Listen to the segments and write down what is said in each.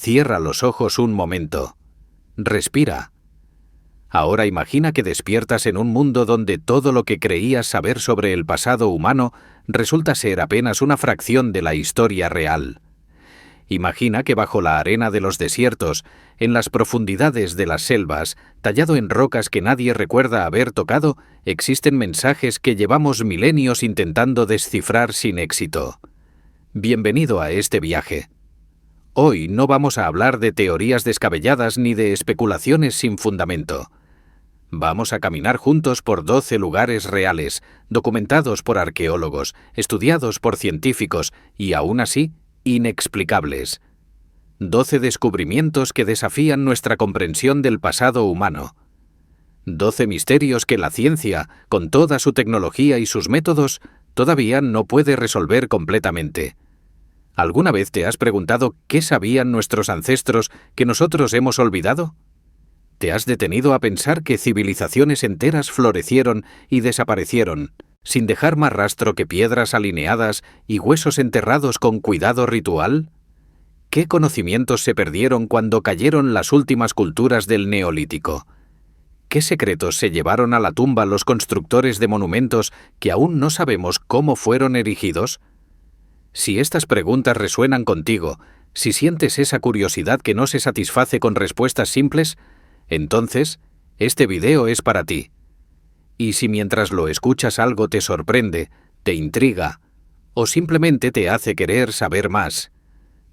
Cierra los ojos un momento. Respira. Ahora imagina que despiertas en un mundo donde todo lo que creías saber sobre el pasado humano resulta ser apenas una fracción de la historia real. Imagina que bajo la arena de los desiertos, en las profundidades de las selvas, tallado en rocas que nadie recuerda haber tocado, existen mensajes que llevamos milenios intentando descifrar sin éxito. Bienvenido a este viaje. Hoy no vamos a hablar de teorías descabelladas ni de especulaciones sin fundamento. Vamos a caminar juntos por 12 lugares reales, documentados por arqueólogos, estudiados por científicos y, aún así, inexplicables. 12 descubrimientos que desafían nuestra comprensión del pasado humano. 12 misterios que la ciencia, con toda su tecnología y sus métodos, todavía no puede resolver completamente. ¿Alguna vez te has preguntado qué sabían nuestros ancestros que nosotros hemos olvidado? ¿Te has detenido a pensar que civilizaciones enteras florecieron y desaparecieron, sin dejar más rastro que piedras alineadas y huesos enterrados con cuidado ritual? ¿Qué conocimientos se perdieron cuando cayeron las últimas culturas del Neolítico? ¿Qué secretos se llevaron a la tumba los constructores de monumentos que aún no sabemos cómo fueron erigidos? Si estas preguntas resuenan contigo, si sientes esa curiosidad que no se satisface con respuestas simples, entonces, este video es para ti. Y si mientras lo escuchas algo te sorprende, te intriga, o simplemente te hace querer saber más,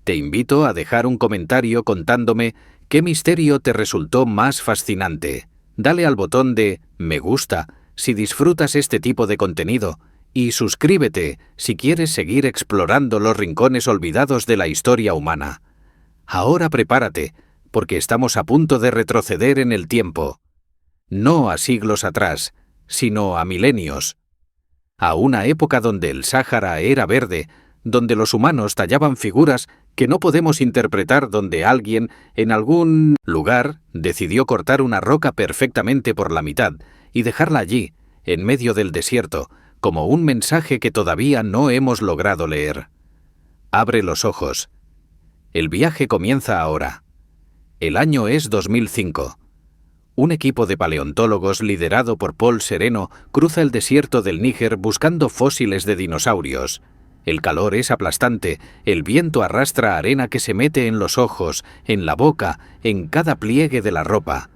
te invito a dejar un comentario contándome qué misterio te resultó más fascinante. Dale al botón de me gusta si disfrutas este tipo de contenido y suscríbete si quieres seguir explorando los rincones olvidados de la historia humana. Ahora prepárate, porque estamos a punto de retroceder en el tiempo. No a siglos atrás, sino a milenios. A una época donde el Sáhara era verde, donde los humanos tallaban figuras que no podemos interpretar, donde alguien, en algún lugar, decidió cortar una roca perfectamente por la mitad y dejarla allí, en medio del desierto, como un mensaje que todavía no hemos logrado leer. Abre los ojos. El viaje comienza ahora. El año es 2005. Un equipo de paleontólogos liderado por Paul Sereno cruza el desierto del Níger buscando fósiles de dinosaurios. El calor es aplastante, el viento arrastra arena que se mete en los ojos, en la boca, en cada pliegue de la ropa.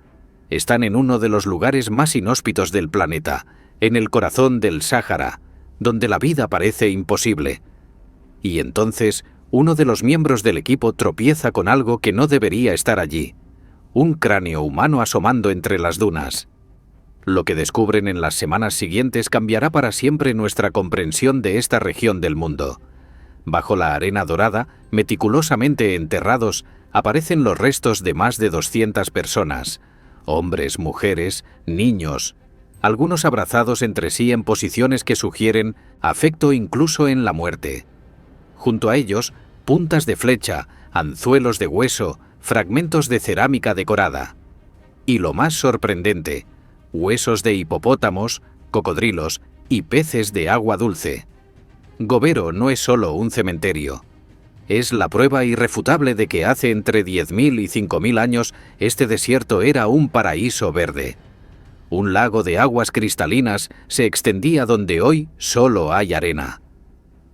Están en uno de los lugares más inhóspitos del planeta, en el corazón del Sáhara, donde la vida parece imposible. Y entonces, uno de los miembros del equipo tropieza con algo que no debería estar allí. Un cráneo humano asomando entre las dunas. Lo que descubren en las semanas siguientes cambiará para siempre nuestra comprensión de esta región del mundo. Bajo la arena dorada, meticulosamente enterrados, aparecen los restos de más de 200 personas. Hombres, mujeres, niños, algunos abrazados entre sí en posiciones que sugieren afecto incluso en la muerte. Junto a ellos, puntas de flecha, anzuelos de hueso, fragmentos de cerámica decorada. Y lo más sorprendente, huesos de hipopótamos, cocodrilos y peces de agua dulce. Gobero no es solo un cementerio. Es la prueba irrefutable de que hace entre 10.000 y 5.000 años este desierto era un paraíso verde. Un lago de aguas cristalinas se extendía donde hoy solo hay arena.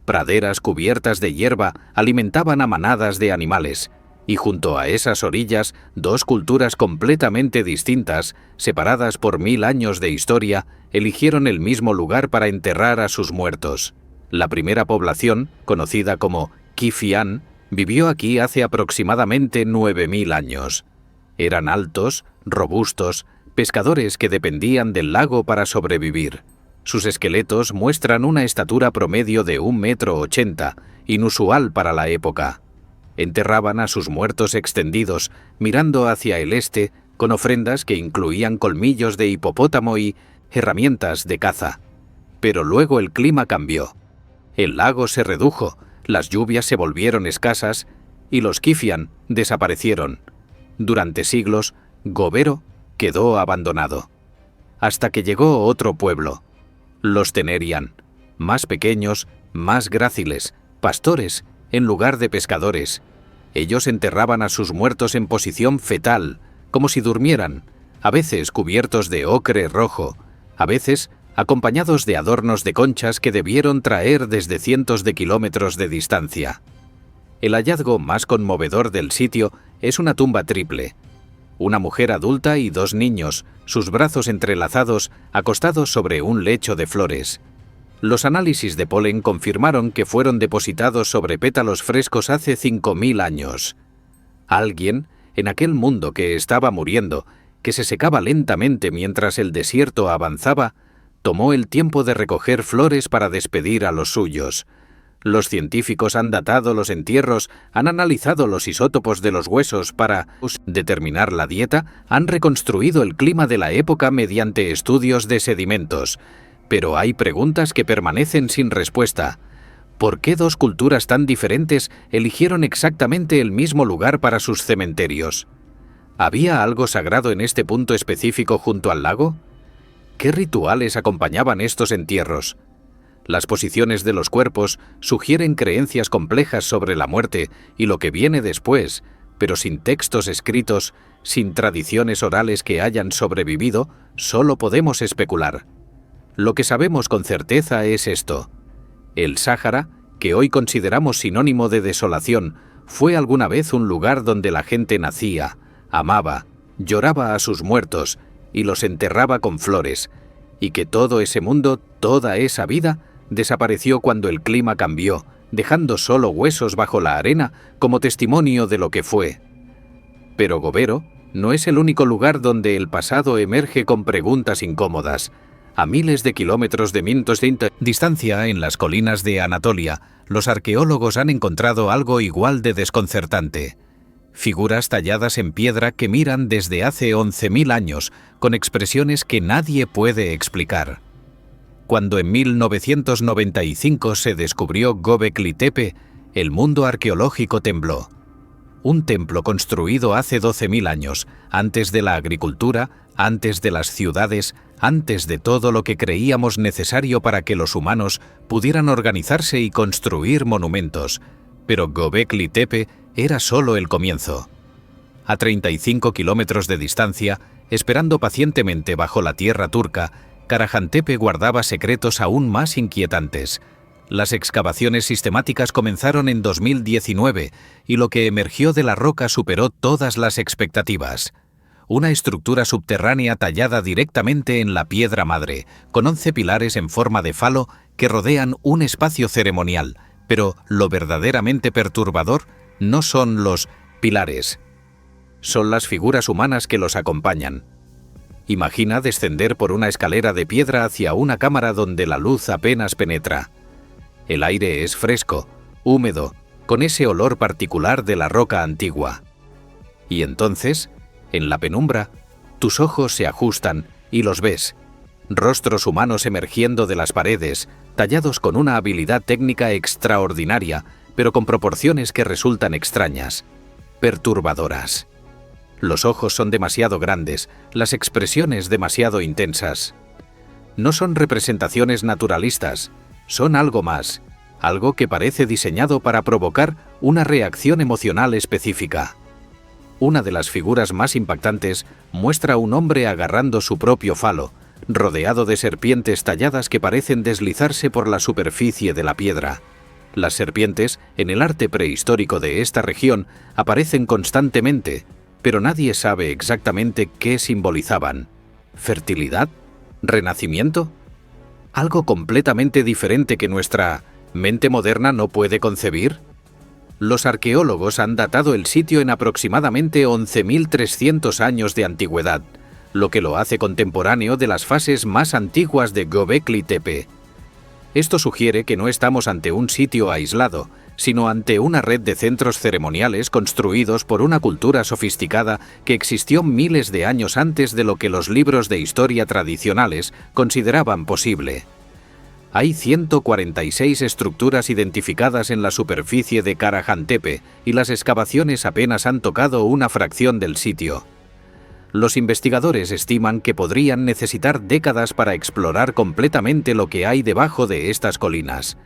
Praderas cubiertas de hierba alimentaban a manadas de animales, y junto a esas orillas, dos culturas completamente distintas, separadas por 1000 años de historia, eligieron el mismo lugar para enterrar a sus muertos. La primera población, conocida como Qifian, vivió aquí hace aproximadamente 9000 años. Eran altos, robustos, pescadores que dependían del lago para sobrevivir. Sus esqueletos muestran una estatura promedio de 1,80 m, inusual para la época. Enterraban a sus muertos extendidos, mirando hacia el este, con ofrendas que incluían colmillos de hipopótamo y herramientas de caza. Pero luego el clima cambió. El lago se redujo, las lluvias se volvieron escasas y los Qifian desaparecieron. Durante siglos, Gobero quedó abandonado. Hasta que llegó otro pueblo, los Tenerian, más pequeños, más gráciles, pastores en lugar de pescadores. Ellos enterraban a sus muertos en posición fetal, como si durmieran, a veces cubiertos de ocre rojo, a veces acompañados de adornos de conchas que debieron traer desde cientos de kilómetros de distancia. El hallazgo más conmovedor del sitio es una tumba triple. Una mujer adulta y 2 niños, sus brazos entrelazados, acostados sobre un lecho de flores. Los análisis de polen confirmaron que fueron depositados sobre pétalos frescos hace 5000 años. Alguien, en aquel mundo que estaba muriendo, que se secaba lentamente mientras el desierto avanzaba, tomó el tiempo de recoger flores para despedir a los suyos. Los científicos han datado los entierros, han analizado los isótopos de los huesos para determinar la dieta, han reconstruido el clima de la época mediante estudios de sedimentos. Pero hay preguntas que permanecen sin respuesta. ¿Por qué 2 culturas tan diferentes eligieron exactamente el mismo lugar para sus cementerios? ¿Había algo sagrado en este punto específico junto al lago? ¿Qué rituales acompañaban estos entierros? Las posiciones de los cuerpos sugieren creencias complejas sobre la muerte y lo que viene después, pero sin textos escritos, sin tradiciones orales que hayan sobrevivido, solo podemos especular. Lo que sabemos con certeza es esto. El Sáhara, que hoy consideramos sinónimo de desolación, fue alguna vez un lugar donde la gente nacía, amaba, lloraba a sus muertos y los enterraba con flores, y que todo ese mundo, toda esa vida, desapareció cuando el clima cambió, dejando solo huesos bajo la arena como testimonio de lo que fue. Pero Gobero no es el único lugar donde el pasado emerge con preguntas incómodas. A miles de kilómetros de distancia, en las colinas de Anatolia, los arqueólogos han encontrado algo igual de desconcertante. Figuras talladas en piedra que miran desde hace 11.000 años, con expresiones que nadie puede explicar. Cuando en 1995 se descubrió Göbekli Tepe, el mundo arqueológico tembló. Un templo construido hace 12.000 años, antes de la agricultura, antes de las ciudades, antes de todo lo que creíamos necesario para que los humanos pudieran organizarse y construir monumentos. Pero Göbekli Tepe era solo el comienzo. A 35 kilómetros de distancia, esperando pacientemente bajo la tierra turca, Karahantepe guardaba secretos aún más inquietantes. Las excavaciones sistemáticas comenzaron en 2019 y lo que emergió de la roca superó todas las expectativas. Una estructura subterránea tallada directamente en la piedra madre, con 11 pilares en forma de falo que rodean un espacio ceremonial, pero lo verdaderamente perturbador no son los pilares, son las figuras humanas que los acompañan. Imagina descender por una escalera de piedra hacia una cámara donde la luz apenas penetra. El aire es fresco, húmedo, con ese olor particular de la roca antigua. Y entonces, en la penumbra, tus ojos se ajustan y los ves. Rostros humanos emergiendo de las paredes, tallados con una habilidad técnica extraordinaria, pero con proporciones que resultan extrañas, perturbadoras. Los ojos son demasiado grandes, las expresiones demasiado intensas. No son representaciones naturalistas, son algo más, algo que parece diseñado para provocar una reacción emocional específica. Una de las figuras más impactantes muestra a un hombre agarrando su propio falo, rodeado de serpientes talladas que parecen deslizarse por la superficie de la piedra. Las serpientes, en el arte prehistórico de esta región, aparecen constantemente, pero nadie sabe exactamente qué simbolizaban. ¿Fertilidad? ¿Renacimiento? ¿Algo completamente diferente que nuestra mente moderna no puede concebir? Los arqueólogos han datado el sitio en aproximadamente 11.300 años de antigüedad, lo que lo hace contemporáneo de las fases más antiguas de Göbekli Tepe. Esto sugiere que no estamos ante un sitio aislado, sino ante una red de centros ceremoniales construidos por una cultura sofisticada que existió miles de años antes de lo que los libros de historia tradicionales consideraban posible. Hay 146 estructuras identificadas en la superficie de Karahantepe y las excavaciones apenas han tocado una fracción del sitio. Los investigadores estiman que podrían necesitar décadas para explorar completamente lo que hay debajo de estas colinas.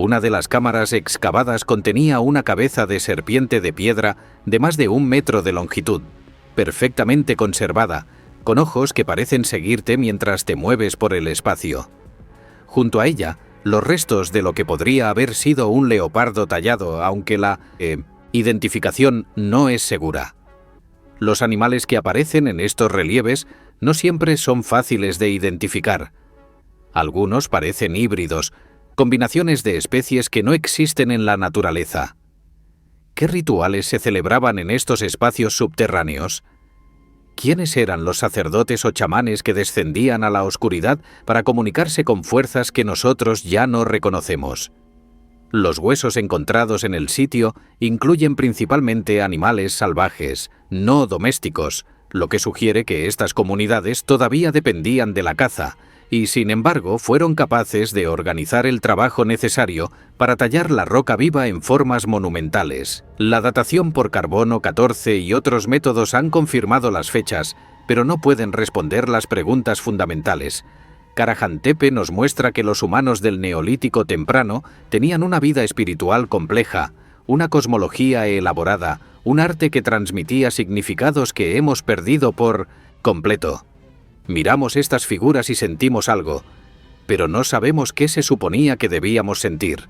Una de las cámaras excavadas contenía una cabeza de serpiente de piedra de más de 1 metro de longitud, perfectamente conservada, con ojos que parecen seguirte mientras te mueves por el espacio. Junto a ella, los restos de lo que podría haber sido un leopardo tallado, aunque la identificación no es segura. Los animales que aparecen en estos relieves no siempre son fáciles de identificar. Algunos parecen híbridos, combinaciones de especies que no existen en la naturaleza. ¿Qué rituales se celebraban en estos espacios subterráneos? ¿Quiénes eran los sacerdotes o chamanes que descendían a la oscuridad para comunicarse con fuerzas que nosotros ya no reconocemos? Los huesos encontrados en el sitio incluyen principalmente animales salvajes, no domésticos, lo que sugiere que estas comunidades todavía dependían de la caza, y sin embargo fueron capaces de organizar el trabajo necesario para tallar la roca viva en formas monumentales. La datación por carbono 14 y otros métodos han confirmado las fechas, pero no pueden responder las preguntas fundamentales. Karajantepe nos muestra que los humanos del Neolítico temprano tenían una vida espiritual compleja, una cosmología elaborada, un arte que transmitía significados que hemos perdido por completo. Miramos estas figuras y sentimos algo, pero no sabemos qué se suponía que debíamos sentir.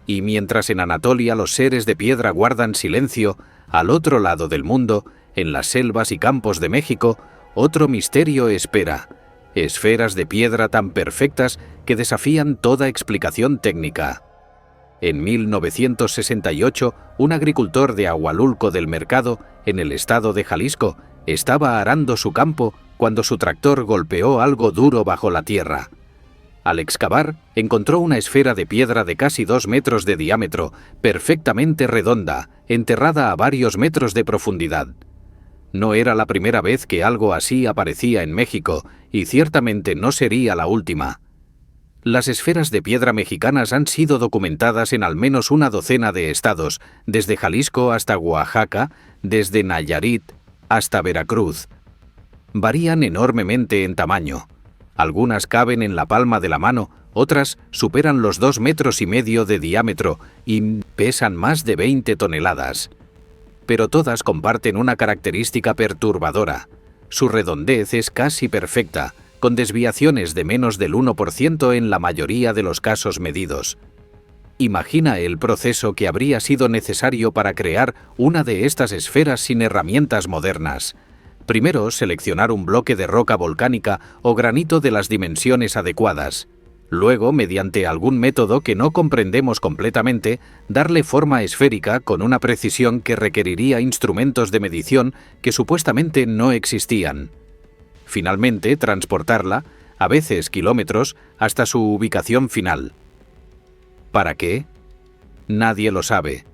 Y mientras en Anatolia los seres de piedra guardan silencio, al otro lado del mundo, en las selvas y campos de México, otro misterio espera: esferas de piedra tan perfectas que desafían toda explicación técnica. En 1968, un agricultor de Ahualulco del Mercado, en el estado de Jalisco, estaba arando su campo cuando su tractor golpeó algo duro bajo la tierra. Al excavar, encontró una esfera de piedra de casi 2 metros de diámetro, perfectamente redonda, enterrada a varios metros de profundidad. No era la primera vez que algo así aparecía en México, y ciertamente no sería la última. Las esferas de piedra mexicanas han sido documentadas en al menos una docena de estados, desde Jalisco hasta Oaxaca, desde Nayarit hasta Veracruz. Varían enormemente en tamaño. Algunas caben en la palma de la mano, otras superan los 2,5 metros de diámetro y pesan más de 20 toneladas. Pero todas comparten una característica perturbadora. Su redondez es casi perfecta, con desviaciones de menos del 1% en la mayoría de los casos medidos. Imagina el proceso que habría sido necesario para crear una de estas esferas sin herramientas modernas. Primero, seleccionar un bloque de roca volcánica o granito de las dimensiones adecuadas. Luego, mediante algún método que no comprendemos completamente, darle forma esférica con una precisión que requeriría instrumentos de medición que supuestamente no existían. Finalmente, transportarla, a veces kilómetros, hasta su ubicación final. ¿Para qué? Nadie lo sabe.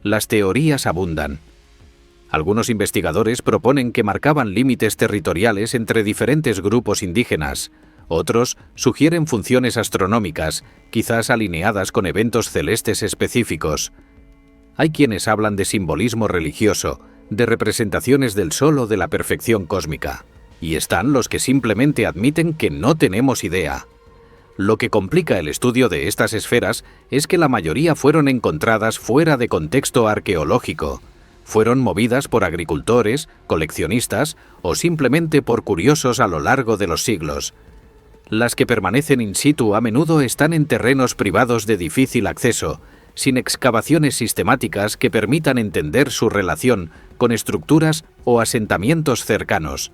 Las teorías abundan. Algunos investigadores proponen que marcaban límites territoriales entre diferentes grupos indígenas. Otros sugieren funciones astronómicas, quizás alineadas con eventos celestes específicos. Hay quienes hablan de simbolismo religioso, de representaciones del sol o de la perfección cósmica. Y están los que simplemente admiten que no tenemos idea. Lo que complica el estudio de estas esferas es que la mayoría fueron encontradas fuera de contexto arqueológico. Fueron movidas por agricultores, coleccionistas o simplemente por curiosos a lo largo de los siglos. Las que permanecen in situ a menudo están en terrenos privados de difícil acceso, sin excavaciones sistemáticas que permitan entender su relación con estructuras o asentamientos cercanos.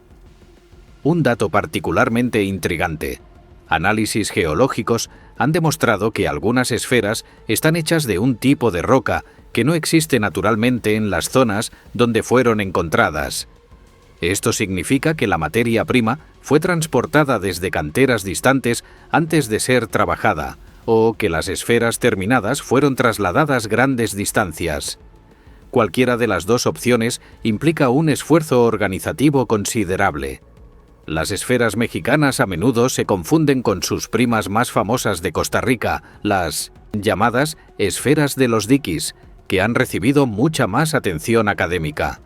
Un dato particularmente intrigante: análisis geológicos han demostrado que algunas esferas están hechas de un tipo de roca que no existe naturalmente en las zonas donde fueron encontradas. Esto significa que la materia prima fue transportada desde canteras distantes antes de ser trabajada, o que las esferas terminadas fueron trasladadas grandes distancias. Cualquiera de las dos opciones implica un esfuerzo organizativo considerable. Las esferas mexicanas a menudo se confunden con sus primas más famosas de Costa Rica, las llamadas esferas de los diquis, que han recibido mucha más atención académica.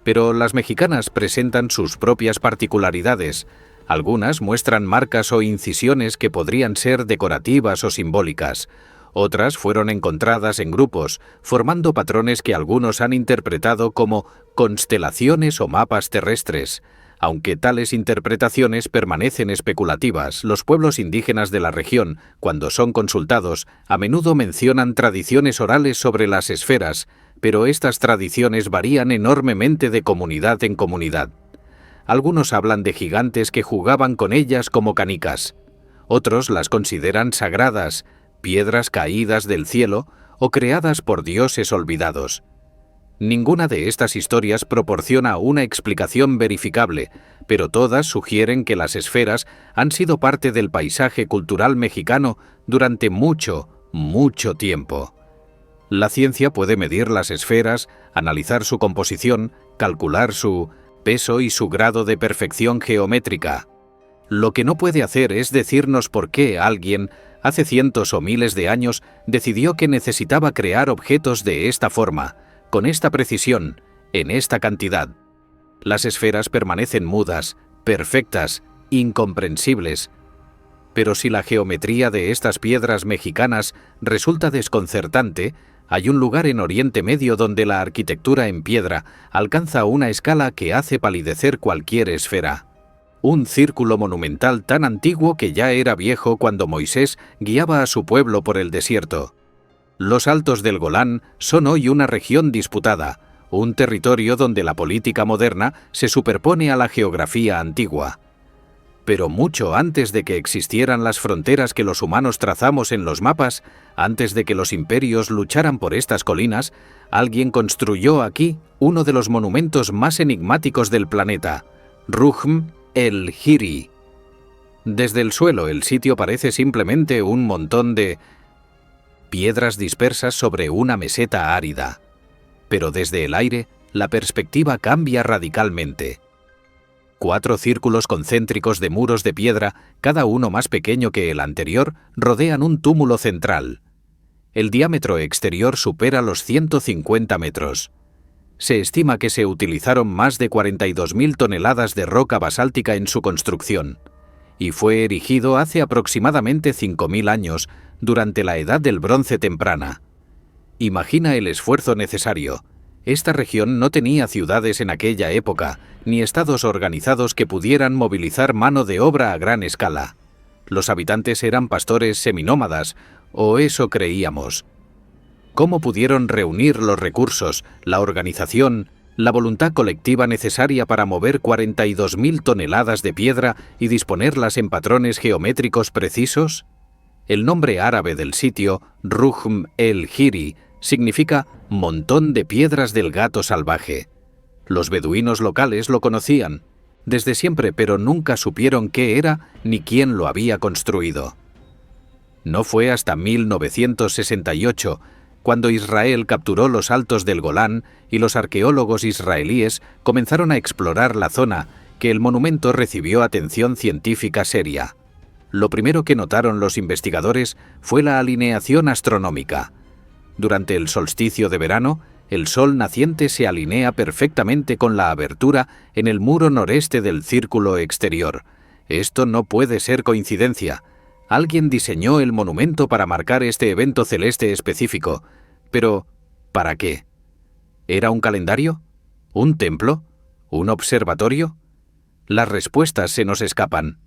Pero las mexicanas presentan sus propias particularidades. Algunas muestran marcas o incisiones que podrían ser decorativas o simbólicas. Otras fueron encontradas en grupos, formando patrones que algunos han interpretado como constelaciones o mapas terrestres. Aunque tales interpretaciones permanecen especulativas, los pueblos indígenas de la región, cuando son consultados, a menudo mencionan tradiciones orales sobre las esferas, pero estas tradiciones varían enormemente de comunidad en comunidad. Algunos hablan de gigantes que jugaban con ellas como canicas. Otros las consideran sagradas, piedras caídas del cielo o creadas por dioses olvidados. Ninguna de estas historias proporciona una explicación verificable, pero todas sugieren que las esferas han sido parte del paisaje cultural mexicano durante mucho, mucho tiempo. La ciencia puede medir las esferas, analizar su composición, calcular su peso y su grado de perfección geométrica. Lo que no puede hacer es decirnos por qué alguien, hace cientos o miles de años, decidió que necesitaba crear objetos de esta forma, con esta precisión, en esta cantidad. Las esferas permanecen mudas, perfectas, incomprensibles. Pero si la geometría de estas piedras mexicanas resulta desconcertante, hay un lugar en Oriente Medio donde la arquitectura en piedra alcanza una escala que hace palidecer cualquier esfera. Un círculo monumental tan antiguo que ya era viejo cuando Moisés guiaba a su pueblo por el desierto. Los Altos del Golán son hoy una región disputada, un territorio donde la política moderna se superpone a la geografía antigua. Pero mucho antes de que existieran las fronteras que los humanos trazamos en los mapas, antes de que los imperios lucharan por estas colinas, alguien construyó aquí uno de los monumentos más enigmáticos del planeta, Rujm el-Hiri. Desde el suelo, el sitio parece simplemente un montón de piedras dispersas sobre una meseta árida. Pero desde el aire, la perspectiva cambia radicalmente. 4 círculos concéntricos de muros de piedra, cada uno más pequeño que el anterior, rodean un túmulo central. El diámetro exterior supera los 150 metros. Se estima que se utilizaron más de 42.000 toneladas de roca basáltica en su construcción, y fue erigido hace aproximadamente 5.000 años, durante la Edad del Bronce temprana. Imagina el esfuerzo necesario. Esta región no tenía ciudades en aquella época, ni estados organizados que pudieran movilizar mano de obra a gran escala. Los habitantes eran pastores seminómadas, o eso creíamos. ¿Cómo pudieron reunir los recursos, la organización, la voluntad colectiva necesaria para mover 42.000 toneladas de piedra y disponerlas en patrones geométricos precisos? El nombre árabe del sitio, Rujm el-Hiri, significa montón de piedras del gato salvaje. Los beduinos locales lo conocían desde siempre, pero nunca supieron qué era ni quién lo había construido. No fue hasta 1968, cuando Israel capturó los Altos del Golán y los arqueólogos israelíes comenzaron a explorar la zona, que el monumento recibió atención científica seria. Lo primero que notaron los investigadores fue la alineación astronómica. Durante el solsticio de verano, el sol naciente se alinea perfectamente con la abertura en el muro noreste del círculo exterior. Esto no puede ser coincidencia. Alguien diseñó el monumento para marcar este evento celeste específico. Pero, ¿para qué? ¿Era un calendario? ¿Un templo? ¿Un observatorio? Las respuestas se nos escapan.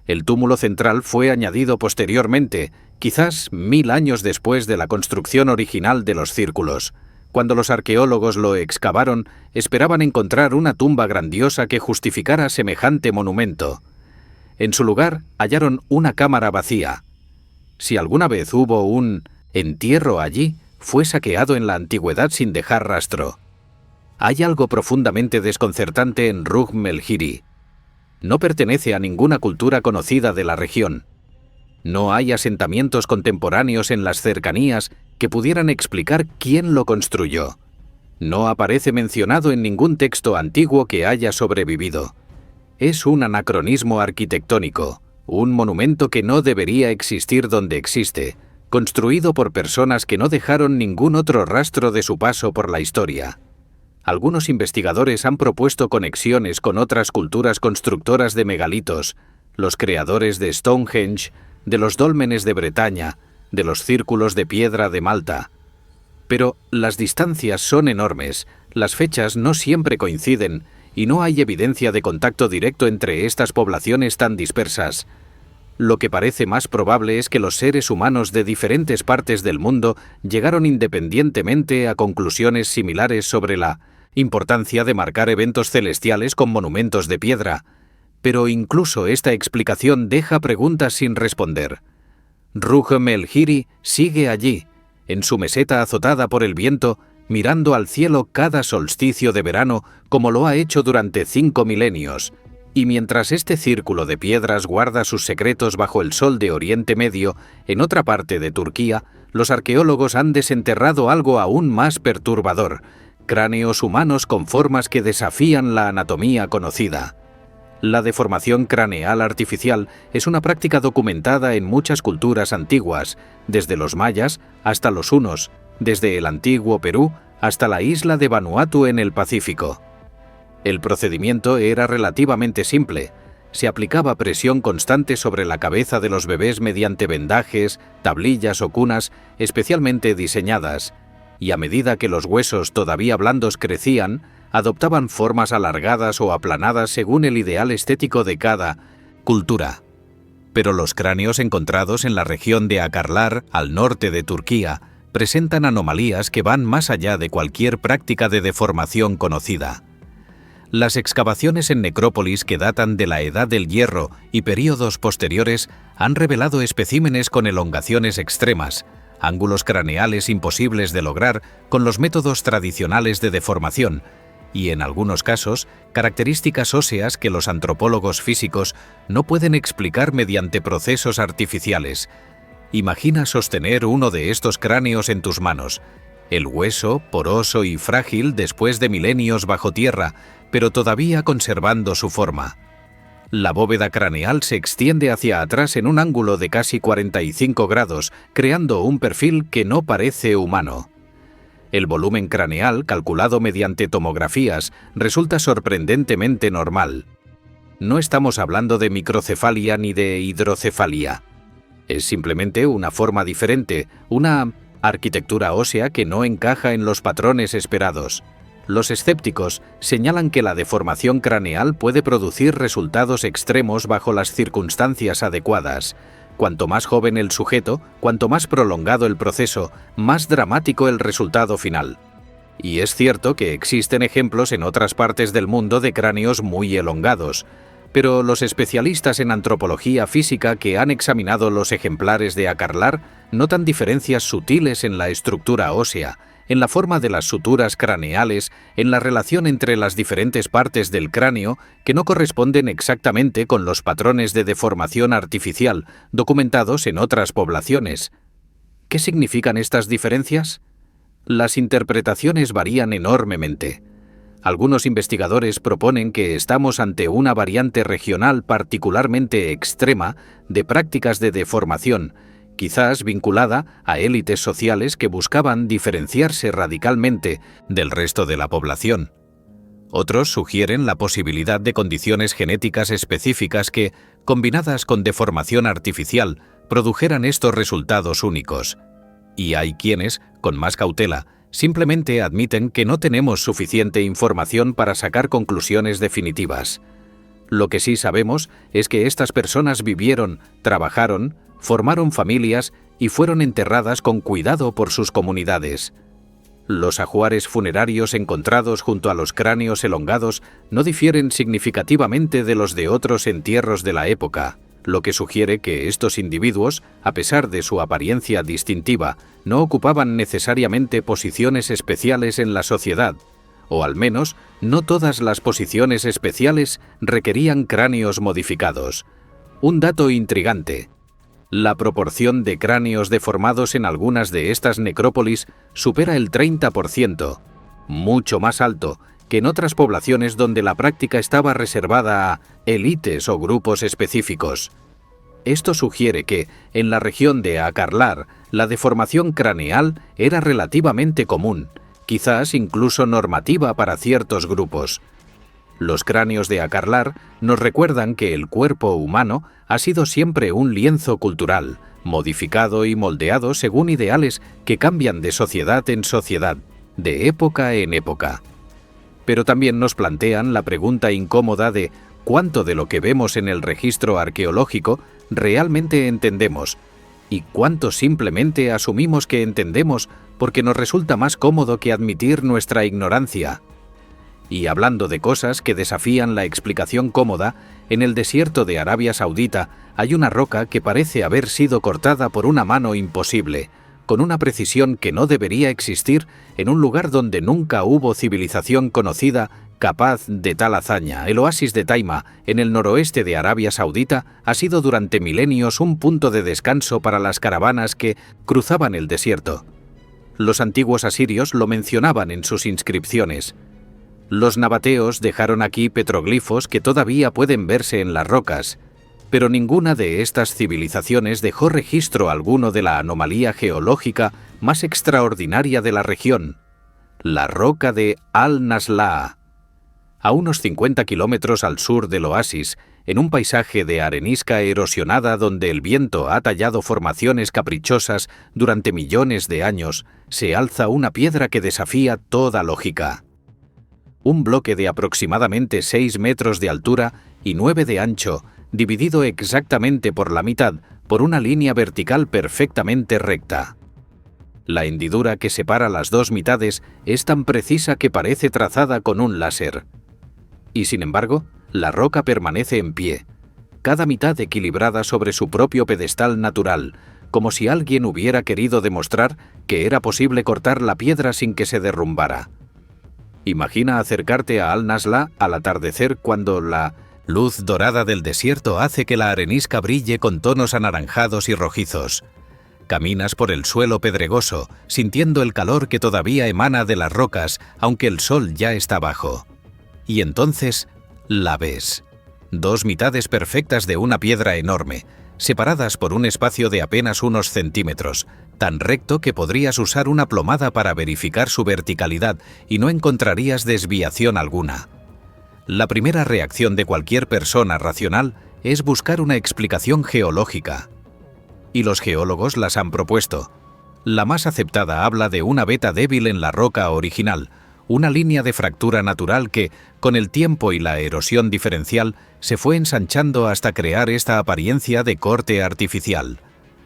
El túmulo central fue añadido posteriormente, quizás 1000 años después de la construcción original de los círculos. Cuando los arqueólogos lo excavaron, esperaban encontrar una tumba grandiosa que justificara semejante monumento. En su lugar, hallaron una cámara vacía. Si alguna vez hubo un entierro allí, fue saqueado en la antigüedad sin dejar rastro. Hay algo profundamente desconcertante en Rujm el-Hiri. No pertenece a ninguna cultura conocida de la región. No hay asentamientos contemporáneos en las cercanías que pudieran explicar quién lo construyó. No aparece mencionado en ningún texto antiguo que haya sobrevivido. Es un anacronismo arquitectónico, un monumento que no debería existir donde existe, construido por personas que no dejaron ningún otro rastro de su paso por la historia. Algunos investigadores han propuesto conexiones con otras culturas constructoras de megalitos, los creadores de Stonehenge, de los dólmenes de Bretaña, de los círculos de piedra de Malta. Pero las distancias son enormes, las fechas no siempre coinciden y no hay evidencia de contacto directo entre estas poblaciones tan dispersas. Lo que parece más probable es que los seres humanos de diferentes partes del mundo llegaron independientemente a conclusiones similares sobre la importancia de marcar eventos celestiales con monumentos de piedra. Pero incluso esta explicación deja preguntas sin responder. Rughm el-Hiri sigue allí, en su meseta azotada por el viento, mirando al cielo cada solsticio de verano como lo ha hecho durante 5 milenios, y mientras este círculo de piedras guarda sus secretos bajo el sol de Oriente Medio, en otra parte de Turquía, los arqueólogos han desenterrado algo aún más perturbador: cráneos humanos con formas que desafían la anatomía conocida. La deformación craneal artificial es una práctica documentada en muchas culturas antiguas, desde los mayas hasta los hunos, desde el antiguo Perú hasta la isla de Vanuatu en el Pacífico. El procedimiento era relativamente simple. Se aplicaba presión constante sobre la cabeza de los bebés mediante vendajes, tablillas o cunas especialmente diseñadas, y a medida que los huesos todavía blandos crecían, adoptaban formas alargadas o aplanadas según el ideal estético de cada cultura. Pero los cráneos encontrados en la región de Akarlar, al norte de Turquía, presentan anomalías que van más allá de cualquier práctica de deformación conocida. Las excavaciones en necrópolis que datan de la Edad del Hierro y períodos posteriores han revelado especímenes con elongaciones extremas, ángulos craneales imposibles de lograr con los métodos tradicionales de deformación, y en algunos casos, características óseas que los antropólogos físicos no pueden explicar mediante procesos artificiales. Imagina sostener uno de estos cráneos en tus manos. El hueso, poroso y frágil después de milenios bajo tierra, pero todavía conservando su forma. La bóveda craneal se extiende hacia atrás en un ángulo de casi 45 grados, creando un perfil que no parece humano. El volumen craneal, calculado mediante tomografías, resulta sorprendentemente normal. No estamos hablando de microcefalia ni de hidrocefalia. Es simplemente una forma diferente, una arquitectura ósea que no encaja en los patrones esperados. Los escépticos señalan que la deformación craneal puede producir resultados extremos bajo las circunstancias adecuadas. Cuanto más joven el sujeto, cuanto más prolongado el proceso, más dramático el resultado final. Y es cierto que existen ejemplos en otras partes del mundo de cráneos muy elongados, pero los especialistas en antropología física que han examinado los ejemplares de Akarlar notan diferencias sutiles en la estructura ósea, en la forma de las suturas craneales, en la relación entre las diferentes partes del cráneo que no corresponden exactamente con los patrones de deformación artificial documentados en otras poblaciones. ¿Qué significan estas diferencias? Las interpretaciones varían enormemente. Algunos investigadores proponen que estamos ante una variante regional particularmente extrema de prácticas de deformación, quizás vinculada a élites sociales que buscaban diferenciarse radicalmente del resto de la población. Otros sugieren la posibilidad de condiciones genéticas específicas que, combinadas con deformación artificial, produjeran estos resultados únicos. Y hay quienes, con más cautela, simplemente admiten que no tenemos suficiente información para sacar conclusiones definitivas. Lo que sí sabemos es que estas personas vivieron, trabajaron, formaron familias y fueron enterradas con cuidado por sus comunidades. Los ajuares funerarios encontrados junto a los cráneos elongados no difieren significativamente de los de otros entierros de la época, lo que sugiere que estos individuos, a pesar de su apariencia distintiva, no ocupaban necesariamente posiciones especiales en la sociedad, o al menos no todas las posiciones especiales requerían cráneos modificados. Un dato intrigante: la proporción de cráneos deformados en algunas de estas necrópolis supera el 30%, mucho más alto que en otras poblaciones donde la práctica estaba reservada a élites o grupos específicos. Esto sugiere que, en la región de Akarlar, la deformación craneal era relativamente común, quizás incluso normativa para ciertos grupos. Los cráneos de Akarlar nos recuerdan que el cuerpo humano ha sido siempre un lienzo cultural, modificado y moldeado según ideales que cambian de sociedad en sociedad, de época en época. Pero también nos plantean la pregunta incómoda de cuánto de lo que vemos en el registro arqueológico realmente entendemos y cuánto simplemente asumimos que entendemos porque nos resulta más cómodo que admitir nuestra ignorancia. Y hablando de cosas que desafían la explicación cómoda, en el desierto de Arabia Saudita hay una roca que parece haber sido cortada por una mano imposible, con una precisión que no debería existir en un lugar donde nunca hubo civilización conocida capaz de tal hazaña. El oasis de Taima, en el noroeste de Arabia Saudita, ha sido durante milenios un punto de descanso para las caravanas que cruzaban el desierto. Los antiguos asirios lo mencionaban en sus inscripciones. Los nabateos dejaron aquí petroglifos que todavía pueden verse en las rocas, pero ninguna de estas civilizaciones dejó registro alguno de la anomalía geológica más extraordinaria de la región, la roca de Al-Naslaa. A unos 50 kilómetros al sur del oasis, en un paisaje de arenisca erosionada donde el viento ha tallado formaciones caprichosas durante millones de años, se alza una piedra que desafía toda lógica. Un bloque de aproximadamente 6 metros de altura y 9 de ancho, dividido exactamente por la mitad por una línea vertical perfectamente recta. La hendidura que separa las dos mitades es tan precisa que parece trazada con un láser. Y sin embargo, la roca permanece en pie, cada mitad equilibrada sobre su propio pedestal natural, como si alguien hubiera querido demostrar que era posible cortar la piedra sin que se derrumbara. Imagina acercarte a Al-Naslaa al atardecer cuando la luz dorada del desierto hace que la arenisca brille con tonos anaranjados y rojizos. Caminas por el suelo pedregoso, sintiendo el calor que todavía emana de las rocas, aunque el sol ya está bajo. Y entonces la ves. Dos mitades perfectas de una piedra enorme, separadas por un espacio de apenas unos centímetros, tan recto que podrías usar una plomada para verificar su verticalidad y no encontrarías desviación alguna. La primera reacción de cualquier persona racional es buscar una explicación geológica. Y los geólogos las han propuesto. La más aceptada habla de una veta débil en la roca original, una línea de fractura natural que, con el tiempo y la erosión diferencial, se fue ensanchando hasta crear esta apariencia de corte artificial.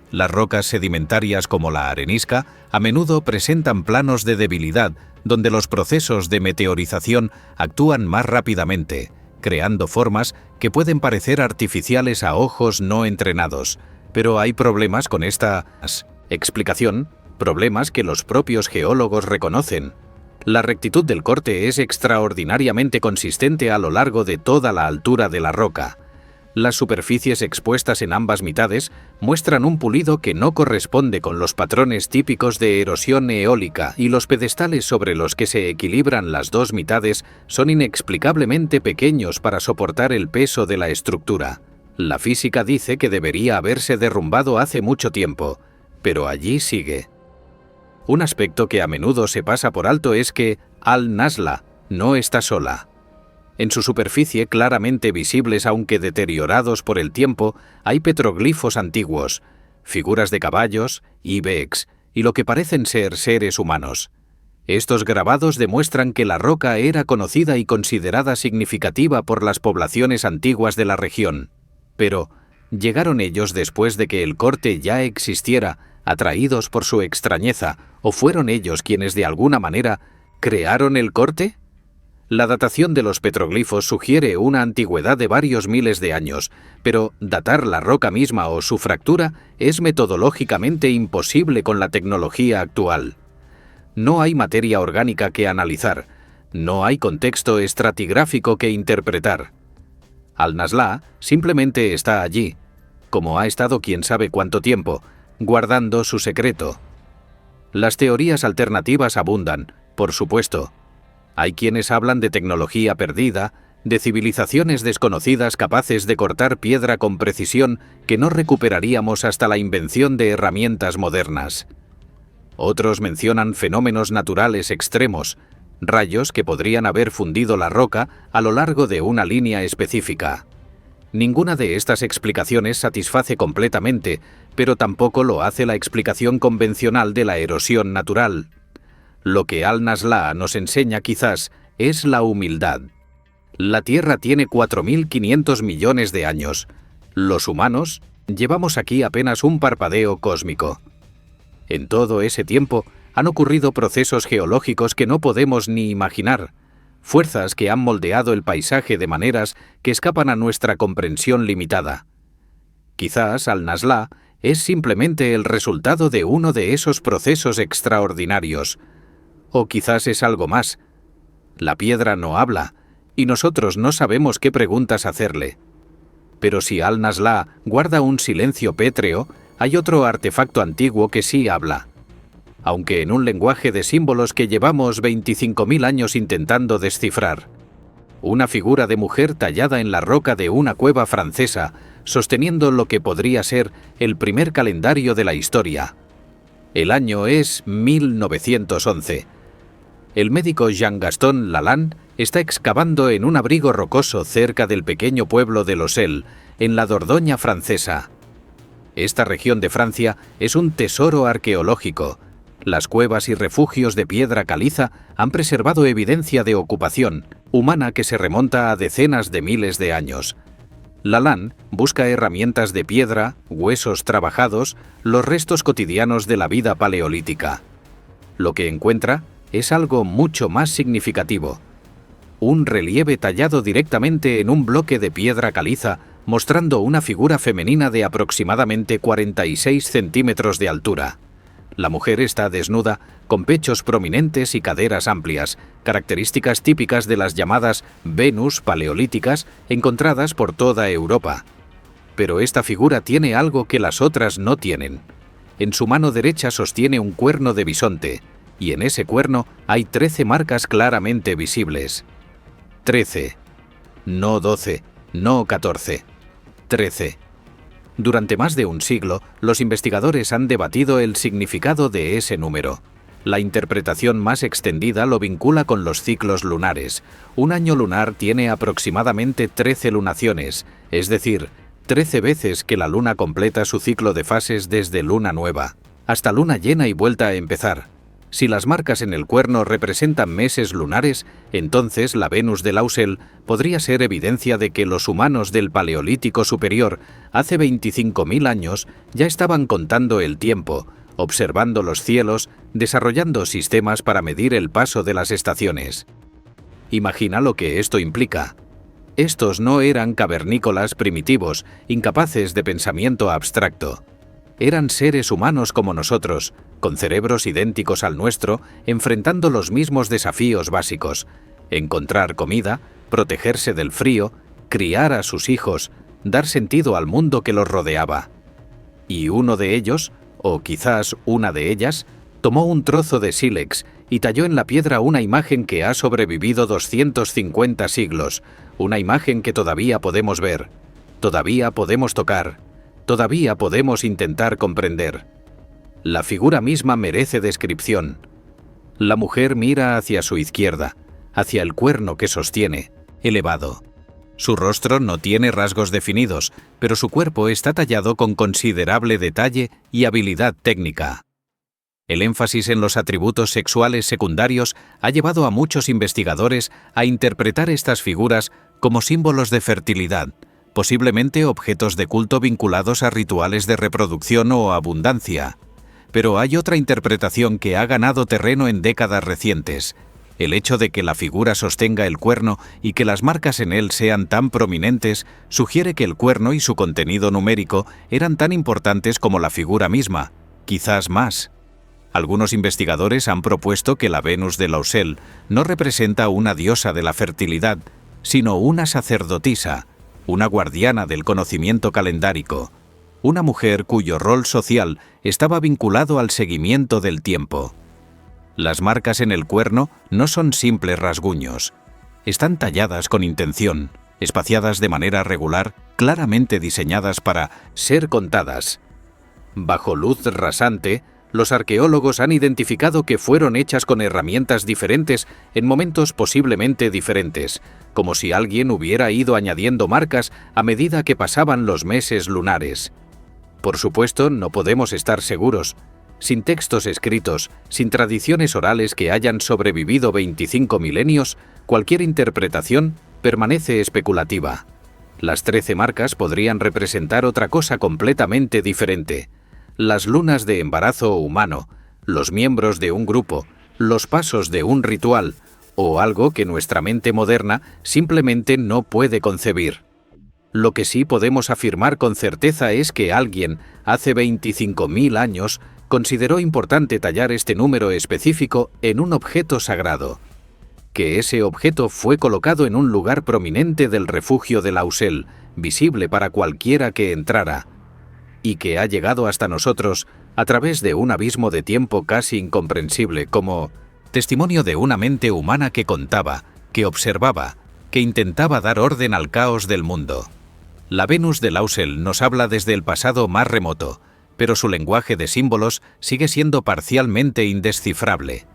Las rocas sedimentarias como la arenisca a menudo presentan planos de debilidad donde los procesos de meteorización actúan más rápidamente, creando formas que pueden parecer artificiales a ojos no entrenados. Pero hay problemas con esta explicación, problemas que los propios geólogos reconocen. La rectitud del corte es extraordinariamente consistente a lo largo de toda la altura de la roca. Las superficies expuestas en ambas mitades muestran un pulido que no corresponde con los patrones típicos de erosión eólica y los pedestales sobre los que se equilibran las dos mitades son inexplicablemente pequeños para soportar el peso de la estructura. La física dice que debería haberse derrumbado hace mucho tiempo, pero allí sigue. Un aspecto que a menudo se pasa por alto es que Al-Naslaa no está sola. En su superficie, claramente visibles aunque deteriorados por el tiempo, hay petroglifos antiguos, figuras de caballos, ibex y lo que parecen ser seres humanos. Estos grabados demuestran que la roca era conocida y considerada significativa por las poblaciones antiguas de la región. Pero, ¿llegaron ellos después de que el corte ya existiera, atraídos por su extrañeza, o fueron ellos quienes de alguna manera crearon el corte? La datación de los petroglifos sugiere una antigüedad de varios miles de años, pero datar la roca misma o su fractura es metodológicamente imposible con la tecnología actual. No hay materia orgánica que analizar, no hay contexto estratigráfico que interpretar. Al-Naslaa simplemente está allí, como ha estado quién sabe cuánto tiempo, guardando su secreto. Las teorías alternativas abundan, por supuesto. Hay quienes hablan de tecnología perdida, de civilizaciones desconocidas capaces de cortar piedra con precisión que no recuperaríamos hasta la invención de herramientas modernas. Otros mencionan fenómenos naturales extremos, rayos que podrían haber fundido la roca a lo largo de una línea específica. Ninguna de estas explicaciones satisface completamente, pero tampoco lo hace la explicación convencional de la erosión natural. Lo que Al-Nasrallah nos enseña quizás es la humildad. La Tierra tiene 4.500 millones de años. Los humanos llevamos aquí apenas un parpadeo cósmico. En todo ese tiempo han ocurrido procesos geológicos que no podemos ni imaginar, fuerzas que han moldeado el paisaje de maneras que escapan a nuestra comprensión limitada. Quizás Al-Nasrallah es simplemente el resultado de uno de esos procesos extraordinarios. O quizás es algo más. La piedra no habla, y nosotros no sabemos qué preguntas hacerle. Pero si Al-Nasrallah guarda un silencio pétreo, hay otro artefacto antiguo que sí habla. Aunque en un lenguaje de símbolos que llevamos 25.000 años intentando descifrar. Una figura de mujer tallada en la roca de una cueva francesa, sosteniendo lo que podría ser el primer calendario de la historia. El año es 1911. El médico Jean-Gaston Lalande está excavando en un abrigo rocoso cerca del pequeño pueblo de Lossel, en la Dordoña francesa. Esta región de Francia es un tesoro arqueológico. Las cuevas y refugios de piedra caliza han preservado evidencia de ocupación humana que se remonta a decenas de miles de años. Lalande busca herramientas de piedra, huesos trabajados, los restos cotidianos de la vida paleolítica. Lo que encuentra es algo mucho más significativo. Un relieve tallado directamente en un bloque de piedra caliza, mostrando una figura femenina de aproximadamente 46 centímetros de altura. La mujer está desnuda, con pechos prominentes y caderas amplias, características típicas de las llamadas Venus paleolíticas encontradas por toda Europa. Pero esta figura tiene algo que las otras no tienen. En su mano derecha sostiene un cuerno de bisonte, y en ese cuerno hay 13 marcas claramente visibles. 13. No 12, no 14. 13. Durante más de un siglo, los investigadores han debatido el significado de ese número. La interpretación más extendida lo vincula con los ciclos lunares. Un año lunar tiene aproximadamente 13 lunaciones, es decir, 13 veces que la luna completa su ciclo de fases desde luna nueva hasta luna llena y vuelta a empezar. Si las marcas en el cuerno representan meses lunares, entonces la Venus de Lausel podría ser evidencia de que los humanos del Paleolítico Superior, hace 25.000 años, ya estaban contando el tiempo, observando los cielos, desarrollando sistemas para medir el paso de las estaciones. Imagina lo que esto implica. Estos no eran cavernícolas primitivos, incapaces de pensamiento abstracto. Eran seres humanos como nosotros, con cerebros idénticos al nuestro, enfrentando los mismos desafíos básicos: encontrar comida, protegerse del frío, criar a sus hijos, dar sentido al mundo que los rodeaba. Y uno de ellos, o quizás una de ellas, tomó un trozo de sílex y talló en la piedra una imagen que ha sobrevivido 250 siglos, una imagen que todavía podemos ver, todavía podemos tocar, todavía podemos intentar comprender. La figura misma merece descripción. La mujer mira hacia su izquierda, hacia el cuerno que sostiene, elevado. Su rostro no tiene rasgos definidos, pero su cuerpo está tallado con considerable detalle y habilidad técnica. El énfasis en los atributos sexuales secundarios ha llevado a muchos investigadores a interpretar estas figuras como símbolos de fertilidad, posiblemente objetos de culto vinculados a rituales de reproducción o abundancia. Pero hay otra interpretación que ha ganado terreno en décadas recientes: el hecho de que la figura sostenga el cuerno y que las marcas en él sean tan prominentes sugiere que el cuerno y su contenido numérico eran tan importantes como la figura misma, quizás más. Algunos investigadores han propuesto que la Venus de Lausel no representa una diosa de la fertilidad, sino una sacerdotisa, una guardiana del conocimiento calendárico, una mujer cuyo rol social estaba vinculado al seguimiento del tiempo. Las marcas en el cuerno no son simples rasguños. Están talladas con intención, espaciadas de manera regular, claramente diseñadas para ser contadas. Bajo luz rasante, los arqueólogos han identificado que fueron hechas con herramientas diferentes en momentos posiblemente diferentes, como si alguien hubiera ido añadiendo marcas a medida que pasaban los meses lunares. Por supuesto, no podemos estar seguros. Sin textos escritos, sin tradiciones orales que hayan sobrevivido 25 milenios, cualquier interpretación permanece especulativa. Las 13 marcas podrían representar otra cosa completamente diferente. Las lunas de embarazo humano, los miembros de un grupo, los pasos de un ritual, o algo que nuestra mente moderna simplemente no puede concebir. Lo que sí podemos afirmar con certeza es que alguien, hace 25.000 años, consideró importante tallar este número específico en un objeto sagrado. Que ese objeto fue colocado en un lugar prominente del refugio de Lausel, visible para cualquiera que entrara, y que ha llegado hasta nosotros a través de un abismo de tiempo casi incomprensible, como testimonio de una mente humana que contaba, que observaba, que intentaba dar orden al caos del mundo. La Venus de Lausel nos habla desde el pasado más remoto, pero su lenguaje de símbolos sigue siendo parcialmente indescifrable.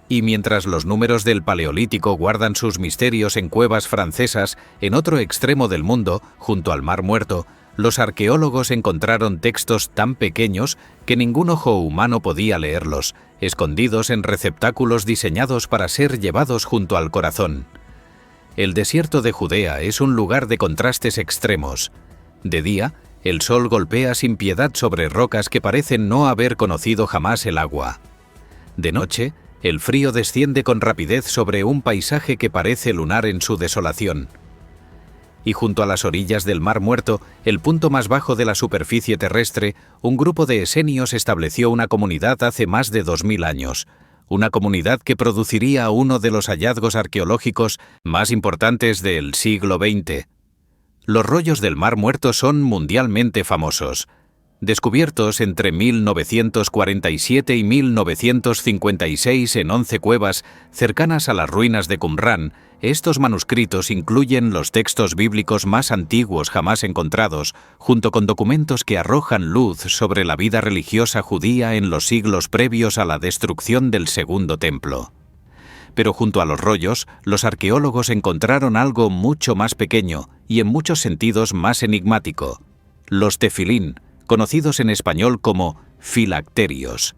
Y mientras los números del Paleolítico guardan sus misterios en cuevas francesas en otro extremo del mundo, junto al Mar Muerto, los arqueólogos encontraron textos tan pequeños que ningún ojo humano podía leerlos, escondidos en receptáculos diseñados para ser llevados junto al corazón. El desierto de Judea es un lugar de contrastes extremos. De día, el sol golpea sin piedad sobre rocas que parecen no haber conocido jamás el agua. De noche, el frío desciende con rapidez sobre un paisaje que parece lunar en su desolación. Y junto a las orillas del Mar Muerto, el punto más bajo de la superficie terrestre, un grupo de esenios estableció una comunidad hace más de 2000 años. Una comunidad que produciría uno de los hallazgos arqueológicos más importantes del siglo XX. Los rollos del Mar Muerto son mundialmente famosos. Descubiertos entre 1947 y 1956 en 11 cuevas cercanas a las ruinas de Qumrán, estos manuscritos incluyen los textos bíblicos más antiguos jamás encontrados, junto con documentos que arrojan luz sobre la vida religiosa judía en los siglos previos a la destrucción del Segundo Templo. Pero junto a los rollos, los arqueólogos encontraron algo mucho más pequeño y en muchos sentidos más enigmático: los tefilín, conocidos en español como filacterios.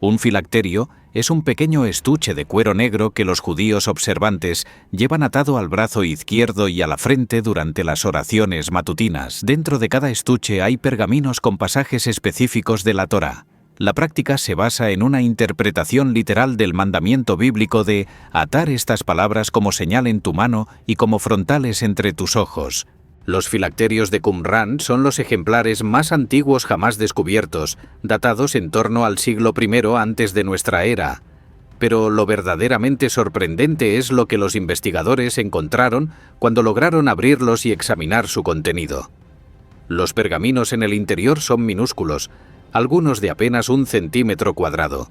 Un filacterio es un pequeño estuche de cuero negro que los judíos observantes llevan atado al brazo izquierdo y a la frente durante las oraciones matutinas. Dentro de cada estuche hay pergaminos con pasajes específicos de la Torá. La práctica se basa en una interpretación literal del mandamiento bíblico de atar estas palabras como señal en tu mano y como frontales entre tus ojos. Los filacterios de Qumrán son los ejemplares más antiguos jamás descubiertos, datados en torno al siglo I antes de nuestra era. Pero lo verdaderamente sorprendente es lo que los investigadores encontraron cuando lograron abrirlos y examinar su contenido. Los pergaminos en el interior son minúsculos, algunos de apenas 1 centímetro cuadrado.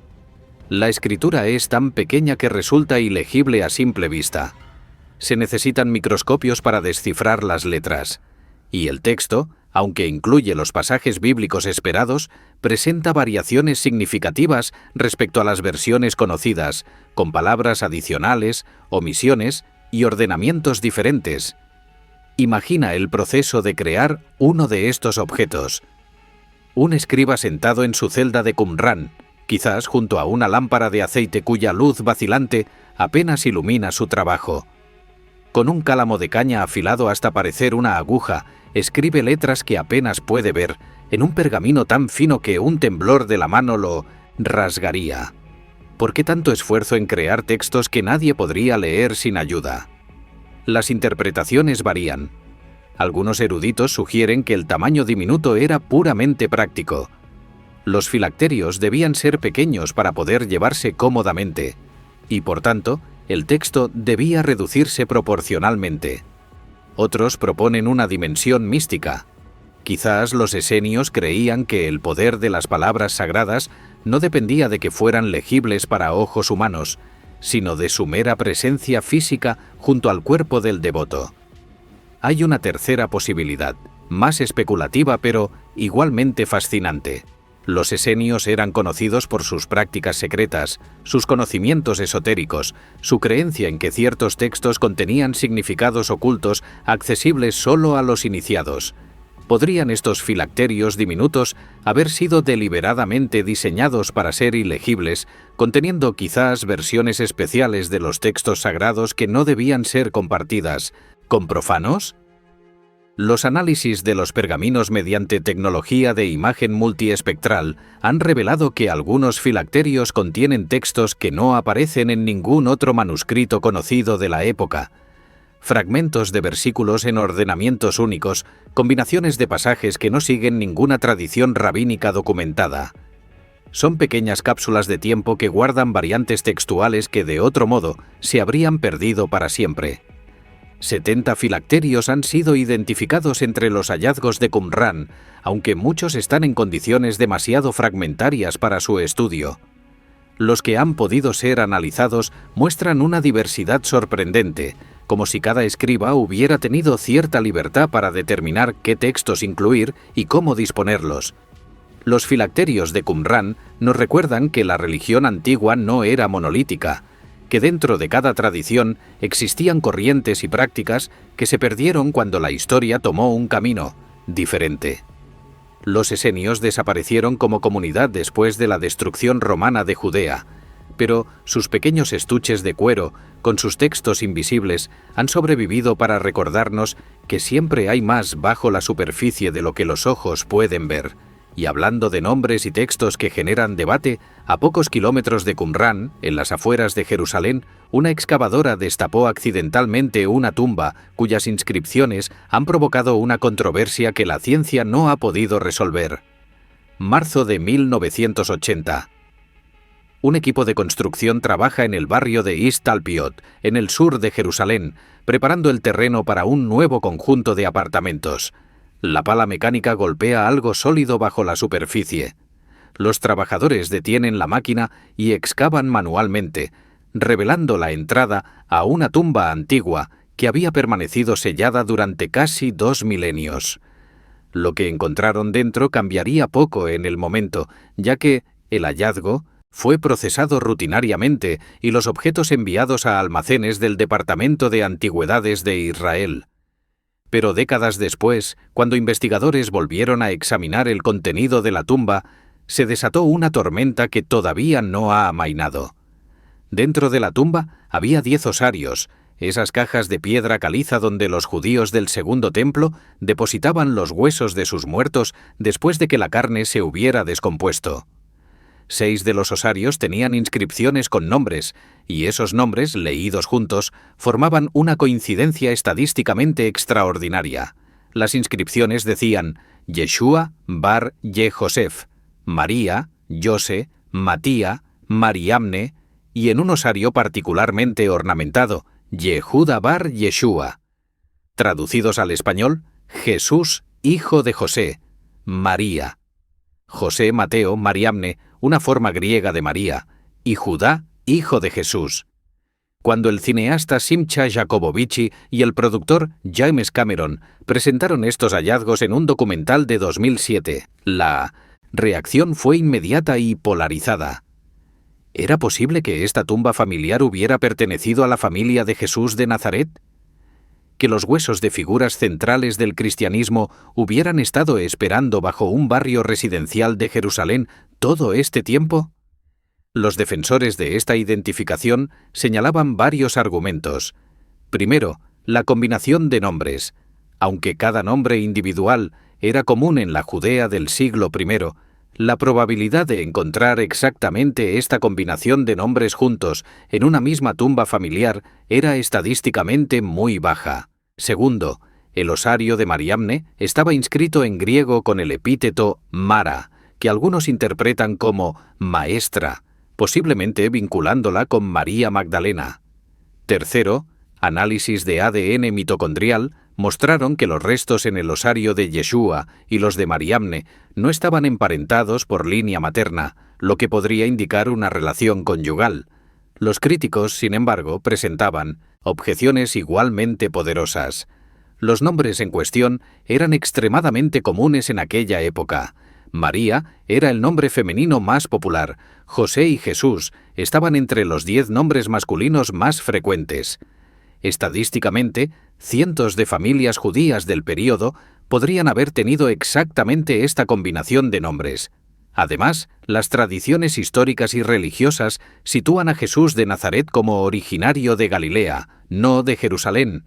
La escritura es tan pequeña que resulta ilegible a simple vista. Se necesitan microscopios para descifrar las letras. Y el texto, aunque incluye los pasajes bíblicos esperados, presenta variaciones significativas respecto a las versiones conocidas, con palabras adicionales, omisiones y ordenamientos diferentes. Imagina el proceso de crear uno de estos objetos. Un escriba sentado en su celda de Qumrán, quizás junto a una lámpara de aceite cuya luz vacilante apenas ilumina su trabajo. Con un cálamo de caña afilado hasta parecer una aguja, escribe letras que apenas puede ver, en un pergamino tan fino que un temblor de la mano lo rasgaría. ¿Por qué tanto esfuerzo en crear textos que nadie podría leer sin ayuda? Las interpretaciones varían. Algunos eruditos sugieren que el tamaño diminuto era puramente práctico. Los filacterios debían ser pequeños para poder llevarse cómodamente, y por tanto, el texto debía reducirse proporcionalmente. Otros proponen una dimensión mística. Quizás los esenios creían que el poder de las palabras sagradas no dependía de que fueran legibles para ojos humanos, sino de su mera presencia física junto al cuerpo del devoto. Hay una tercera posibilidad, más especulativa pero igualmente fascinante. Los esenios eran conocidos por sus prácticas secretas, sus conocimientos esotéricos, su creencia en que ciertos textos contenían significados ocultos accesibles solo a los iniciados. ¿Podrían estos filacterios diminutos haber sido deliberadamente diseñados para ser ilegibles, conteniendo quizás versiones especiales de los textos sagrados que no debían ser compartidas con profanos? Los análisis de los pergaminos mediante tecnología de imagen multiespectral han revelado que algunos filacterios contienen textos que no aparecen en ningún otro manuscrito conocido de la época. Fragmentos de versículos en ordenamientos únicos, combinaciones de pasajes que no siguen ninguna tradición rabínica documentada. Son pequeñas cápsulas de tiempo que guardan variantes textuales que de otro modo se habrían perdido para siempre. 70 filacterios han sido identificados entre los hallazgos de Qumrán, aunque muchos están en condiciones demasiado fragmentarias para su estudio. Los que han podido ser analizados muestran una diversidad sorprendente, como si cada escriba hubiera tenido cierta libertad para determinar qué textos incluir y cómo disponerlos. Los filacterios de Qumrán nos recuerdan que la religión antigua no era monolítica, que dentro de cada tradición existían corrientes y prácticas que se perdieron cuando la historia tomó un camino diferente. Los esenios desaparecieron como comunidad después de la destrucción romana de Judea, pero sus pequeños estuches de cuero, con sus textos invisibles, han sobrevivido para recordarnos que siempre hay más bajo la superficie de lo que los ojos pueden ver. Y hablando de nombres y textos que generan debate, a pocos kilómetros de Qumrán, en las afueras de Jerusalén, una excavadora destapó accidentalmente una tumba cuyas inscripciones han provocado una controversia que la ciencia no ha podido resolver. Marzo de 1980. Un equipo de construcción trabaja en el barrio de East Talpiot, en el sur de Jerusalén, preparando el terreno para un nuevo conjunto de apartamentos. La pala mecánica golpea algo sólido bajo la superficie. Los trabajadores detienen la máquina y excavan manualmente, revelando la entrada a una tumba antigua que había permanecido sellada durante casi 2 milenios. Lo que encontraron dentro cambiaría poco en el momento, ya que el hallazgo fue procesado rutinariamente y los objetos enviados a almacenes del Departamento de Antigüedades de Israel. Pero décadas después, cuando investigadores volvieron a examinar el contenido de la tumba, se desató una tormenta que todavía no ha amainado. Dentro de la tumba había 10 osarios, esas cajas de piedra caliza donde los judíos del Segundo Templo depositaban los huesos de sus muertos después de que la carne se hubiera descompuesto. 6 de los osarios tenían inscripciones con nombres, y esos nombres, leídos juntos, formaban una coincidencia estadísticamente extraordinaria. Las inscripciones decían Yeshua bar Yehosef, María, Yose, Matía, Mariamne, y en un osario particularmente ornamentado, Yehuda bar Yeshua. Traducidos al español, Jesús, hijo de José, María. José, Mateo, Mariamne, una forma griega de María, y Judá, hijo de Jesús. Cuando el cineasta Simcha Jacobovici y el productor James Cameron presentaron estos hallazgos en un documental de 2007, la reacción fue inmediata y polarizada. ¿Era posible que esta tumba familiar hubiera pertenecido a la familia de Jesús de Nazaret? ¿Que los huesos de figuras centrales del cristianismo hubieran estado esperando bajo un barrio residencial de Jerusalén todo este tiempo? Los defensores de esta identificación señalaban varios argumentos. Primero, la combinación de nombres. Aunque cada nombre individual era común en la Judea del siglo I, la probabilidad de encontrar exactamente esta combinación de nombres juntos en una misma tumba familiar era estadísticamente muy baja. Segundo, el osario de Mariamne estaba inscrito en griego con el epíteto Mara, que algunos interpretan como maestra, posiblemente vinculándola con María Magdalena. Tercero, análisis de ADN mitocondrial mostraron que los restos en el osario de Yeshua y los de Mariamne no estaban emparentados por línea materna, lo que podría indicar una relación conyugal. Los críticos, sin embargo, presentaban objeciones igualmente poderosas. Los nombres en cuestión eran extremadamente comunes en aquella época. María era el nombre femenino más popular. José y Jesús estaban entre los 10 nombres masculinos más frecuentes. Estadísticamente, cientos de familias judías del período podrían haber tenido exactamente esta combinación de nombres. Además, las tradiciones históricas y religiosas sitúan a Jesús de Nazaret como originario de Galilea, no de Jerusalén.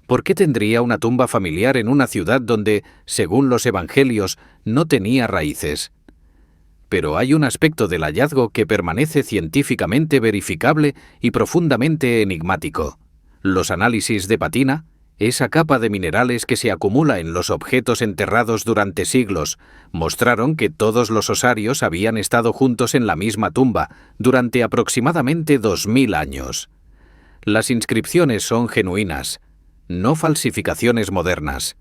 ¿Por qué tendría una tumba familiar en una ciudad donde, según los evangelios, no tenía raíces? Pero hay un aspecto del hallazgo que permanece científicamente verificable y profundamente enigmático. Los análisis de patina, esa capa de minerales que se acumula en los objetos enterrados durante siglos, mostraron que todos los osarios habían estado juntos en la misma tumba durante aproximadamente 2000 años. Las inscripciones son genuinas, no falsificaciones modernas.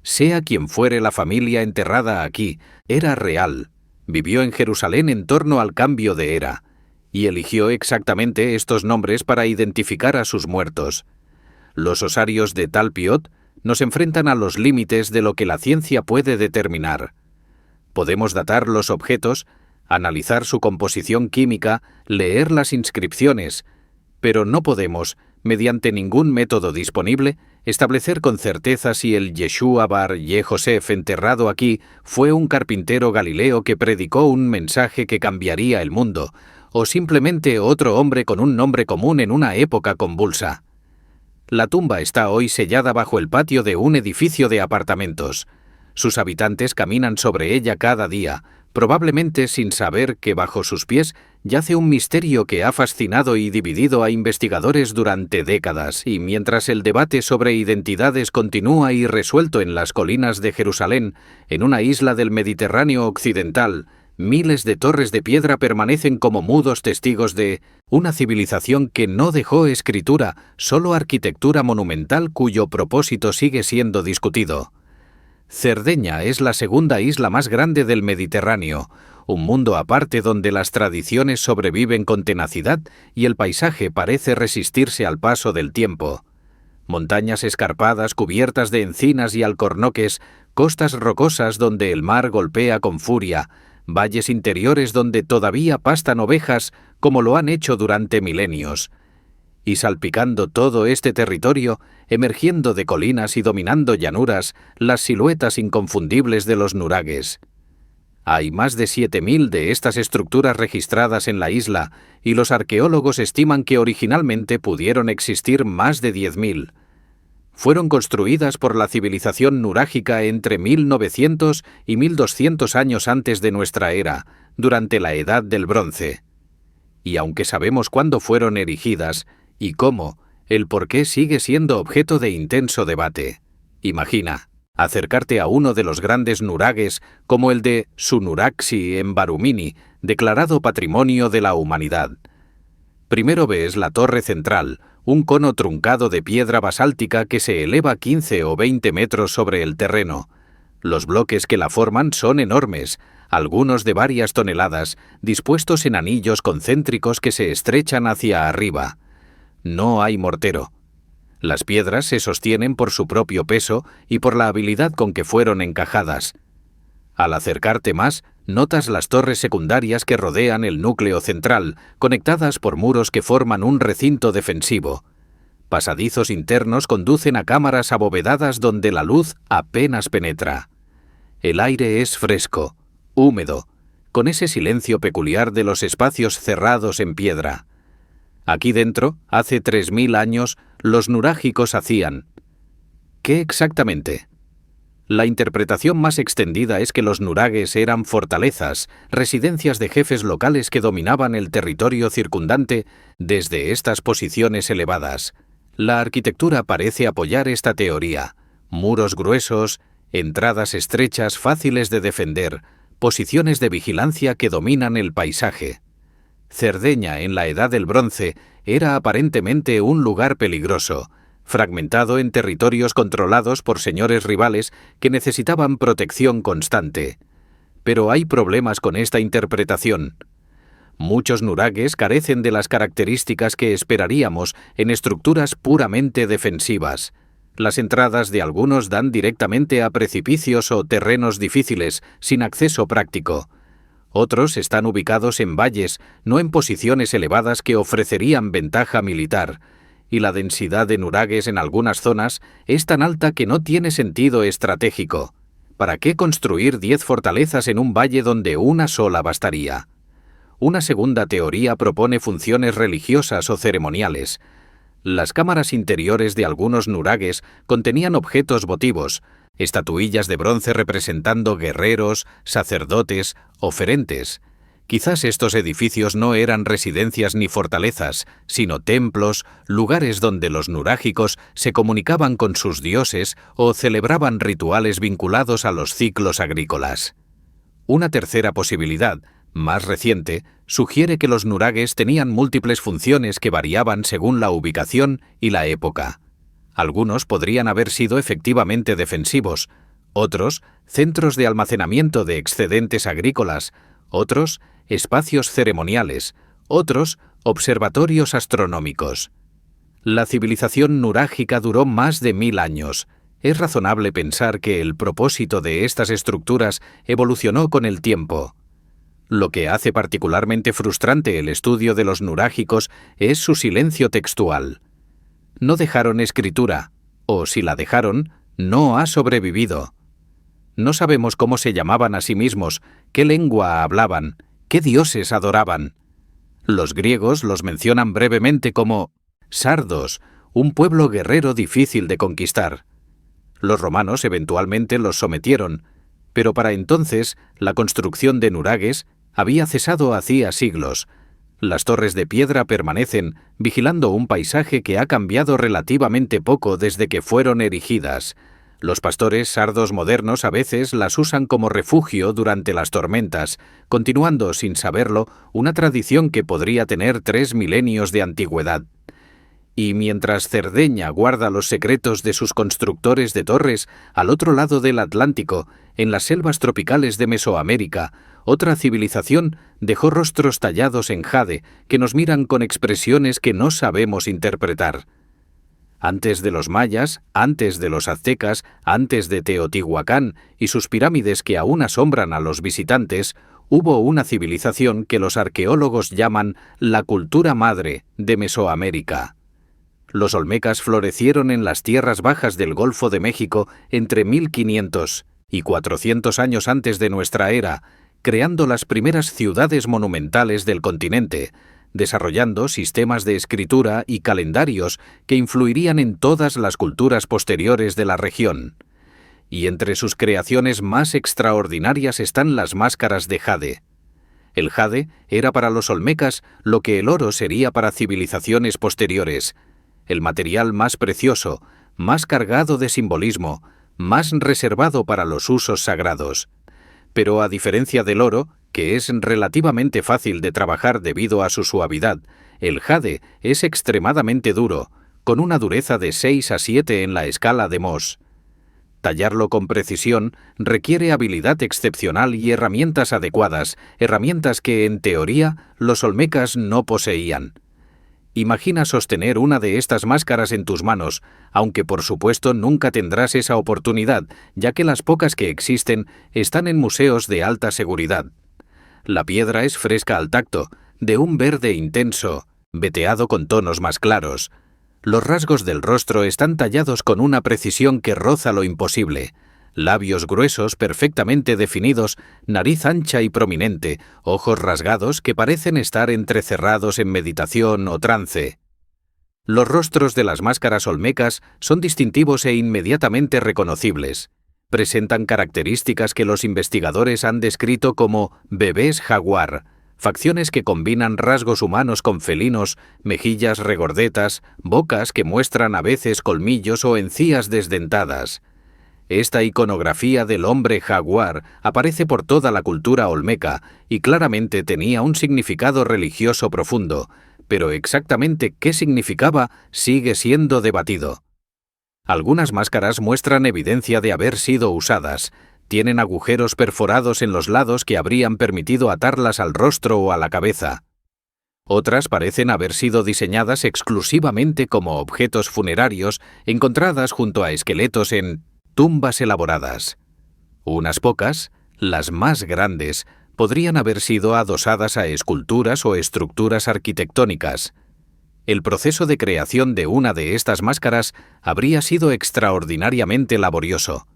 Sea quien fuere la familia enterrada aquí, era real. Vivió en Jerusalén en torno al cambio de era, y eligió exactamente estos nombres para identificar a sus muertos. Los osarios de Talpiot nos enfrentan a los límites de lo que la ciencia puede determinar. Podemos datar los objetos, analizar su composición química, leer las inscripciones, pero no podemos, mediante ningún método disponible, establecer con certeza si el Yeshua bar Yosef enterrado aquí fue un carpintero galileo que predicó un mensaje que cambiaría el mundo, o simplemente otro hombre con un nombre común en una época convulsa. La tumba está hoy sellada bajo el patio de un edificio de apartamentos. Sus habitantes caminan sobre ella cada día, probablemente sin saber que bajo sus pies yace un misterio que ha fascinado y dividido a investigadores durante décadas, y mientras el debate sobre identidades continúa irresuelto en las colinas de Jerusalén, en una isla del Mediterráneo occidental, miles de torres de piedra permanecen como mudos testigos de una civilización que no dejó escritura, solo arquitectura monumental cuyo propósito sigue siendo discutido. Cerdeña es la segunda isla más grande del Mediterráneo, un mundo aparte donde las tradiciones sobreviven con tenacidad y el paisaje parece resistirse al paso del tiempo. Montañas escarpadas cubiertas de encinas y alcornoques, costas rocosas donde el mar golpea con furia, valles interiores donde todavía pastan ovejas como lo han hecho durante milenios. Y salpicando todo este territorio, emergiendo de colinas y dominando llanuras, las siluetas inconfundibles de los nuragues. Hay más de 7000 de estas estructuras registradas en la isla, y los arqueólogos estiman que originalmente pudieron existir más de 10.000. Fueron construidas por la civilización nurágica entre 1900 y 1200 años antes de nuestra era, durante la Edad del Bronce. Y aunque sabemos cuándo fueron erigidas y cómo, el porqué sigue siendo objeto de intenso debate. Imagina acercarte a uno de los grandes nuragues como el de Sunuraxi en Barumini, declarado Patrimonio de la Humanidad. Primero ves la torre central, un cono truncado de piedra basáltica que se eleva 15 o 20 metros sobre el terreno. Los bloques que la forman son enormes, algunos de varias toneladas, dispuestos en anillos concéntricos que se estrechan hacia arriba. No hay mortero. Las piedras se sostienen por su propio peso y por la habilidad con que fueron encajadas. Al acercarte más, notas las torres secundarias que rodean el núcleo central, conectadas por muros que forman un recinto defensivo. Pasadizos internos conducen a cámaras abovedadas donde la luz apenas penetra. El aire es fresco, húmedo, con ese silencio peculiar de los espacios cerrados en piedra. Aquí dentro, hace 3000 años, los nurágicos hacían. ¿Qué exactamente? La interpretación más extendida es que los nuragues eran fortalezas, residencias de jefes locales que dominaban el territorio circundante desde estas posiciones elevadas. La arquitectura parece apoyar esta teoría. Muros gruesos, entradas estrechas fáciles de defender, posiciones de vigilancia que dominan el paisaje. Cerdeña, en la Edad del Bronce, era aparentemente un lugar peligroso, fragmentado en territorios controlados por señores rivales que necesitaban protección constante. Pero hay problemas con esta interpretación. Muchos nuragues carecen de las características que esperaríamos en estructuras puramente defensivas. Las entradas de algunos dan directamente a precipicios o terrenos difíciles, sin acceso práctico. Otros están ubicados en valles, no en posiciones elevadas que ofrecerían ventaja militar. y la densidad de nuragues en algunas zonas es tan alta que no tiene sentido estratégico. ¿Para qué construir 10 fortalezas en un valle donde una sola bastaría? Una segunda teoría propone funciones religiosas o ceremoniales. Las cámaras interiores de algunos nuragues contenían objetos votivos, estatuillas de bronce representando guerreros, sacerdotes, oferentes. Quizás estos edificios no eran residencias ni fortalezas, sino templos, lugares donde los nurágicos se comunicaban con sus dioses o celebraban rituales vinculados a los ciclos agrícolas. Una tercera posibilidad, más reciente, sugiere que los nuragues tenían múltiples funciones que variaban según la ubicación y la época. Algunos podrían haber sido efectivamente defensivos, otros, centros de almacenamiento de excedentes agrícolas, otros, espacios ceremoniales, otros, observatorios astronómicos. La civilización nurágica duró más de 1000 años. Es razonable pensar que el propósito de estas estructuras evolucionó con el tiempo. Lo que hace particularmente frustrante el estudio de los nurágicos es su silencio textual. No dejaron escritura, o si la dejaron, no ha sobrevivido. No sabemos cómo se llamaban a sí mismos, qué lengua hablaban, qué dioses adoraban. Los griegos los mencionan brevemente como sardos, un pueblo guerrero difícil de conquistar. Los romanos eventualmente los sometieron, pero para entonces la construcción de nuragues había cesado hacía siglos. Las torres de piedra permanecen, vigilando un paisaje que ha cambiado relativamente poco desde que fueron erigidas. Los pastores sardos modernos a veces las usan como refugio durante las tormentas, continuando, sin saberlo, una tradición que podría tener 3 milenios de antigüedad. Y mientras Cerdeña guarda los secretos de sus constructores de torres, al otro lado del Atlántico, en las selvas tropicales de Mesoamérica, otra civilización dejó rostros tallados en jade que nos miran con expresiones que no sabemos interpretar. Antes de los mayas, antes de los aztecas, antes de Teotihuacán y sus pirámides que aún asombran a los visitantes, hubo una civilización que los arqueólogos llaman la cultura madre de Mesoamérica. Los olmecas florecieron en las tierras bajas del Golfo de México entre 1500 y 400 años antes de nuestra era, creando las primeras ciudades monumentales del continente, desarrollando sistemas de escritura y calendarios que influirían en todas las culturas posteriores de la región. Y entre sus creaciones más extraordinarias están las máscaras de jade. El jade era para los olmecas lo que el oro sería para civilizaciones posteriores, el material más precioso, más cargado de simbolismo, más reservado para los usos sagrados. Pero a diferencia del oro, que es relativamente fácil de trabajar debido a su suavidad, el jade es extremadamente duro, con una dureza de 6 a 7 en la escala de Mohs. Tallarlo con precisión requiere habilidad excepcional y herramientas adecuadas, herramientas que, en teoría, los olmecas no poseían. Imagina sostener una de estas máscaras en tus manos, aunque por supuesto nunca tendrás esa oportunidad, ya que las pocas que existen están en museos de alta seguridad. La piedra es fresca al tacto, de un verde intenso, veteado con tonos más claros. Los rasgos del rostro están tallados con una precisión que roza lo imposible. Labios gruesos perfectamente definidos, nariz ancha y prominente, ojos rasgados que parecen estar entrecerrados en meditación o trance. Los rostros de las máscaras olmecas son distintivos e inmediatamente reconocibles. Presentan características que los investigadores han descrito como bebés jaguar, facciones que combinan rasgos humanos con felinos, mejillas regordetas, bocas que muestran a veces colmillos o encías desdentadas. Esta iconografía del hombre jaguar aparece por toda la cultura olmeca y claramente tenía un significado religioso profundo, pero exactamente qué significaba sigue siendo debatido. Algunas máscaras muestran evidencia de haber sido usadas, tienen agujeros perforados en los lados que habrían permitido atarlas al rostro o a la cabeza. Otras parecen haber sido diseñadas exclusivamente como objetos funerarios encontradas junto a esqueletos en tumbas elaboradas. Unas pocas, las más grandes, podrían haber sido adosadas a esculturas o estructuras arquitectónicas. El proceso de creación de una de estas máscaras habría sido extraordinariamente laborioso.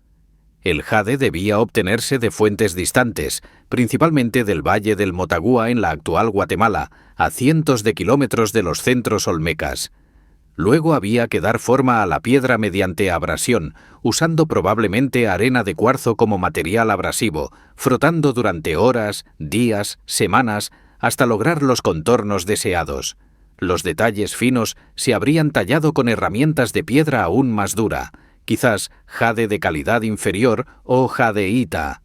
El jade debía obtenerse de fuentes distantes, principalmente del valle del Motagua en la actual Guatemala, a cientos de kilómetros de los centros olmecas. Luego había que dar forma a la piedra mediante abrasión, usando probablemente arena de cuarzo como material abrasivo, frotando durante horas, días, semanas, hasta lograr los contornos deseados. Los detalles finos se habrían tallado con herramientas de piedra aún más dura, quizás jade de calidad inferior o jadeíta.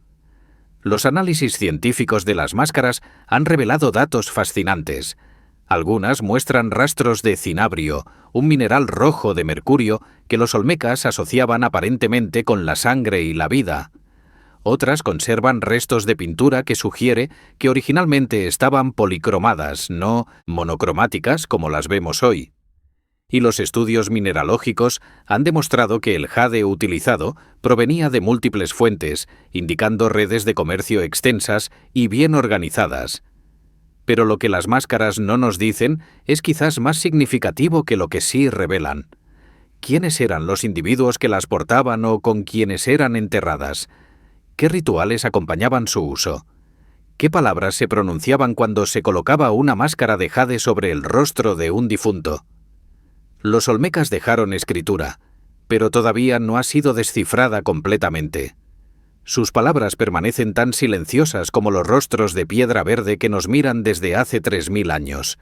Los análisis científicos de las máscaras han revelado datos fascinantes. Algunas muestran rastros de cinabrio, un mineral rojo de mercurio que los olmecas asociaban aparentemente con la sangre y la vida. Otras conservan restos de pintura que sugiere que originalmente estaban policromadas, no monocromáticas como las vemos hoy. Y los estudios mineralógicos han demostrado que el jade utilizado provenía de múltiples fuentes, indicando redes de comercio extensas y bien organizadas. Pero lo que las máscaras no nos dicen es quizás más significativo que lo que sí revelan. ¿Quiénes eran los individuos que las portaban o con quienes eran enterradas? ¿Qué rituales acompañaban su uso? ¿Qué palabras se pronunciaban cuando se colocaba una máscara de jade sobre el rostro de un difunto? Los olmecas dejaron escritura, pero todavía no ha sido descifrada completamente. Sus palabras permanecen tan silenciosas como los rostros de piedra verde que nos miran desde hace 3000 años.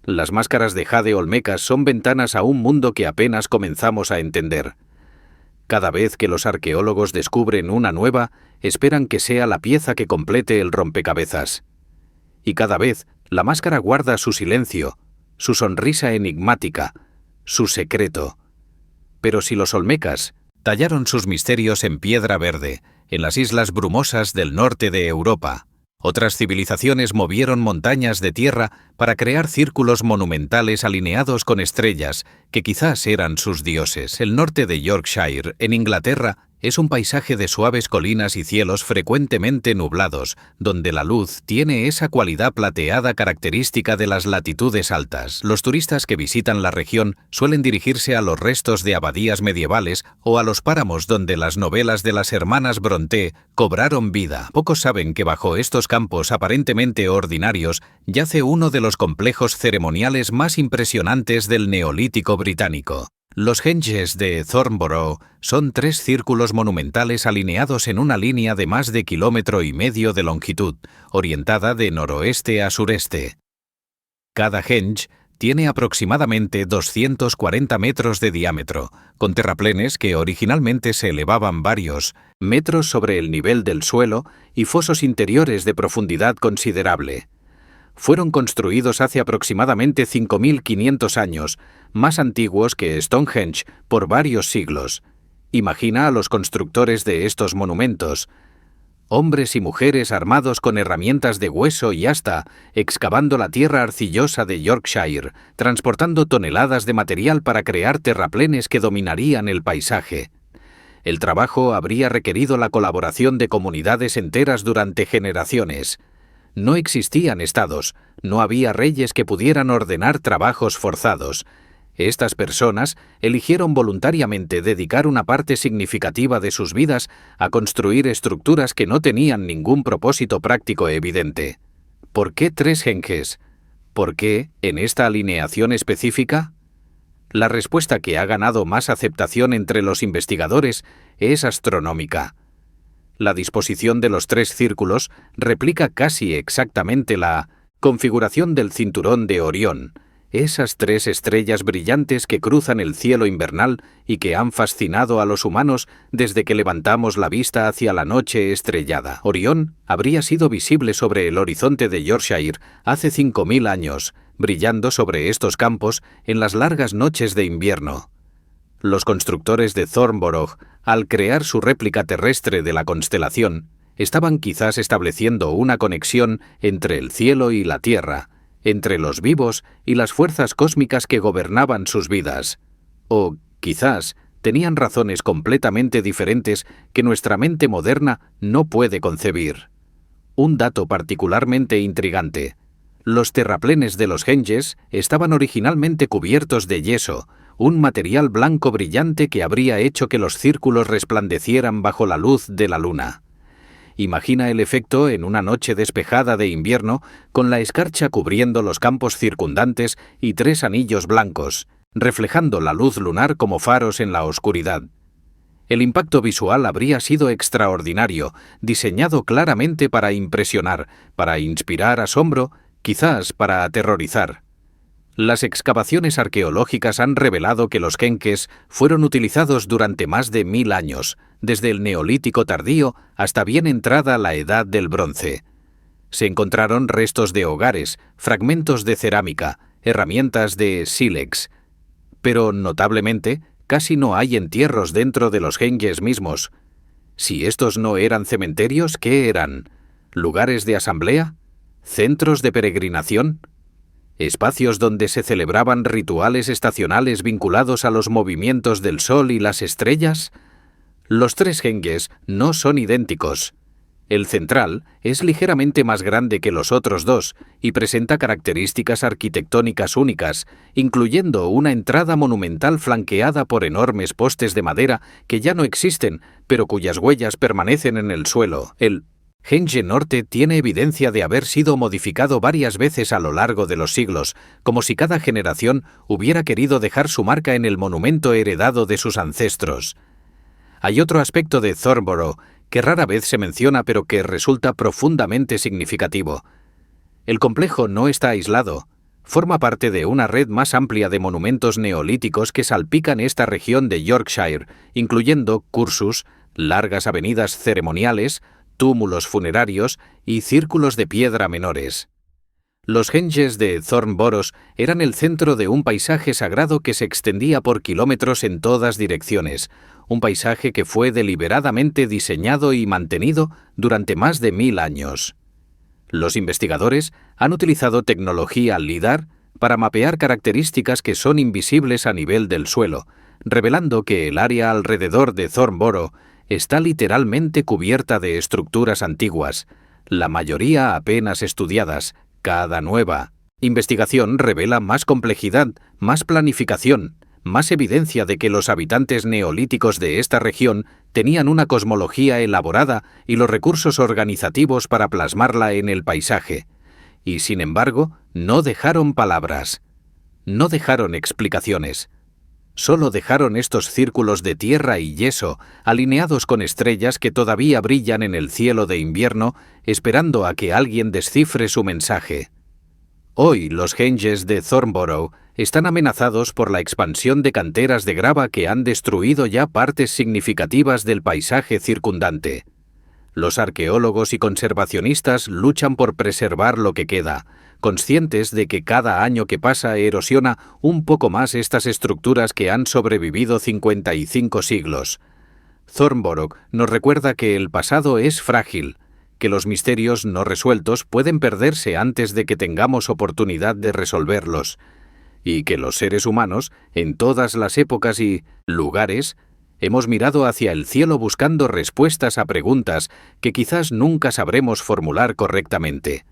Las máscaras de jade olmecas son ventanas a un mundo que apenas comenzamos a entender. Cada vez que los arqueólogos descubren una nueva, esperan que sea la pieza que complete el rompecabezas. Y cada vez la máscara guarda su silencio, su sonrisa enigmática, su secreto. Pero si los olmecas tallaron sus misterios en piedra verde, en las islas brumosas del norte de Europa, otras civilizaciones movieron montañas de tierra para crear círculos monumentales alineados con estrellas, que quizás eran sus dioses. El norte de Yorkshire, en Inglaterra, es un paisaje de suaves colinas y cielos frecuentemente nublados, donde la luz tiene esa cualidad plateada característica de las latitudes altas. Los turistas que visitan la región suelen dirigirse a los restos de abadías medievales o a los páramos donde las novelas de las hermanas Brontë cobraron vida. Pocos saben que bajo estos campos aparentemente ordinarios yace uno de los complejos ceremoniales más impresionantes del Neolítico británico. Los henges de Thornborough son 3 círculos monumentales alineados en una línea de más de 1,5 kilómetros de longitud, orientada de noroeste a sureste. Cada henge tiene aproximadamente 240 metros de diámetro, con terraplenes que originalmente se elevaban varios metros sobre el nivel del suelo y fosos interiores de profundidad considerable. Fueron construidos hace aproximadamente 5.500 años, más antiguos que Stonehenge por varios siglos. Imagina a los constructores de estos monumentos, hombres y mujeres armados con herramientas de hueso y asta, excavando la tierra arcillosa de Yorkshire, transportando toneladas de material para crear terraplenes que dominarían el paisaje. El trabajo habría requerido la colaboración de comunidades enteras durante generaciones. No existían estados, no había reyes que pudieran ordenar trabajos forzados. Estas personas eligieron voluntariamente dedicar una parte significativa de sus vidas a construir estructuras que no tenían ningún propósito práctico evidente. ¿Por qué 3 henges? ¿Por qué en esta alineación específica? La respuesta que ha ganado más aceptación entre los investigadores es astronómica. La disposición de los 3 círculos replica casi exactamente la configuración del cinturón de Orión, esas 3 estrellas brillantes que cruzan el cielo invernal y que han fascinado a los humanos desde que levantamos la vista hacia la noche estrellada. Orión habría sido visible sobre el horizonte de Yorkshire hace 5.000 años, brillando sobre estos campos en las largas noches de invierno. Los constructores de Thornborough, al crear su réplica terrestre de la constelación, estaban quizás estableciendo una conexión entre el cielo y la tierra, entre los vivos y las fuerzas cósmicas que gobernaban sus vidas. O, quizás, tenían razones completamente diferentes que nuestra mente moderna no puede concebir. Un dato particularmente intrigante: Los terraplenes de los Ganges estaban originalmente cubiertos de yeso, un material blanco brillante que habría hecho que los círculos resplandecieran bajo la luz de la luna. Imagina el efecto en una noche despejada de invierno, con la escarcha cubriendo los campos circundantes y 3 anillos blancos, reflejando la luz lunar como faros en la oscuridad. El impacto visual habría sido extraordinario, diseñado claramente para impresionar, para inspirar asombro, quizás para aterrorizar. Las excavaciones arqueológicas han revelado que los kenques fueron utilizados durante más de 1000 años, desde el Neolítico tardío hasta bien entrada la Edad del Bronce. Se encontraron restos de hogares, fragmentos de cerámica, herramientas de sílex. Pero, notablemente, casi no hay entierros dentro de los Ganges mismos. Si estos no eran cementerios, ¿qué eran? ¿Lugares de asamblea? ¿Centros de peregrinación? ¿Espacios donde se celebraban rituales estacionales vinculados a los movimientos del sol y las estrellas? Los 3 Ganges no son idénticos. El central es ligeramente más grande que los otros 2 y presenta características arquitectónicas únicas, incluyendo una entrada monumental flanqueada por enormes postes de madera que ya no existen, pero cuyas huellas permanecen en el suelo. El Gange Norte tiene evidencia de haber sido modificado varias veces a lo largo de los siglos, como si cada generación hubiera querido dejar su marca en el monumento heredado de sus ancestros. Hay otro aspecto de Thornborough que rara vez se menciona pero que resulta profundamente significativo. El complejo no está aislado. Forma parte de una red más amplia de monumentos neolíticos que salpican esta región de Yorkshire, incluyendo cursus, largas avenidas ceremoniales, túmulos funerarios y círculos de piedra menores. Los Ganges de Thornborough eran el centro de un paisaje sagrado que se extendía por kilómetros en todas direcciones, un paisaje que fue deliberadamente diseñado y mantenido durante más de 1000 años. Los investigadores han utilizado tecnología LIDAR para mapear características que son invisibles a nivel del suelo, revelando que el área alrededor de Thornborough está literalmente cubierta de estructuras antiguas, la mayoría apenas estudiadas, cada nueva investigación revela más complejidad, más planificación, más evidencia de que los habitantes neolíticos de esta región tenían una cosmología elaborada y los recursos organizativos para plasmarla en el paisaje. Y sin embargo, no dejaron palabras, no dejaron explicaciones. Solo dejaron estos círculos de tierra y yeso, alineados con estrellas que todavía brillan en el cielo de invierno, esperando a que alguien descifre su mensaje. Hoy los Ganges de Thornborough están amenazados por la expansión de canteras de grava que han destruido ya partes significativas del paisaje circundante. Los arqueólogos y conservacionistas luchan por preservar lo que queda, conscientes de que cada año que pasa erosiona un poco más estas estructuras que han sobrevivido 55 siglos. Thornborough nos recuerda que el pasado es frágil, que los misterios no resueltos pueden perderse antes de que tengamos oportunidad de resolverlos, y que los seres humanos, en todas las épocas y lugares, hemos mirado hacia el cielo buscando respuestas a preguntas que quizás nunca sabremos formular correctamente.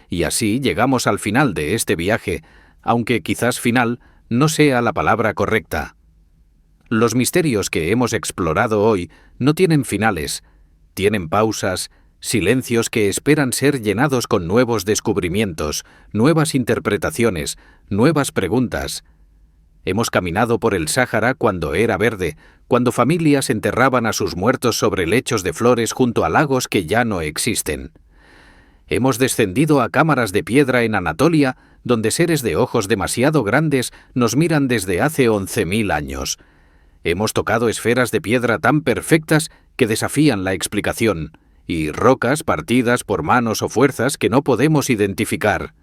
Y así llegamos al final de este viaje, aunque quizás final no sea la palabra correcta. Los misterios que hemos explorado hoy no tienen finales, tienen pausas, silencios que esperan ser llenados con nuevos descubrimientos, nuevas interpretaciones, nuevas preguntas. Hemos caminado por el Sáhara cuando era verde, cuando familias enterraban a sus muertos sobre lechos de flores junto a lagos que ya no existen. Hemos descendido a cámaras de piedra en Anatolia, donde seres de ojos demasiado grandes nos miran desde hace 11.000 años. Hemos tocado esferas de piedra tan perfectas que desafían la explicación, y rocas partidas por manos o fuerzas que no podemos identificar.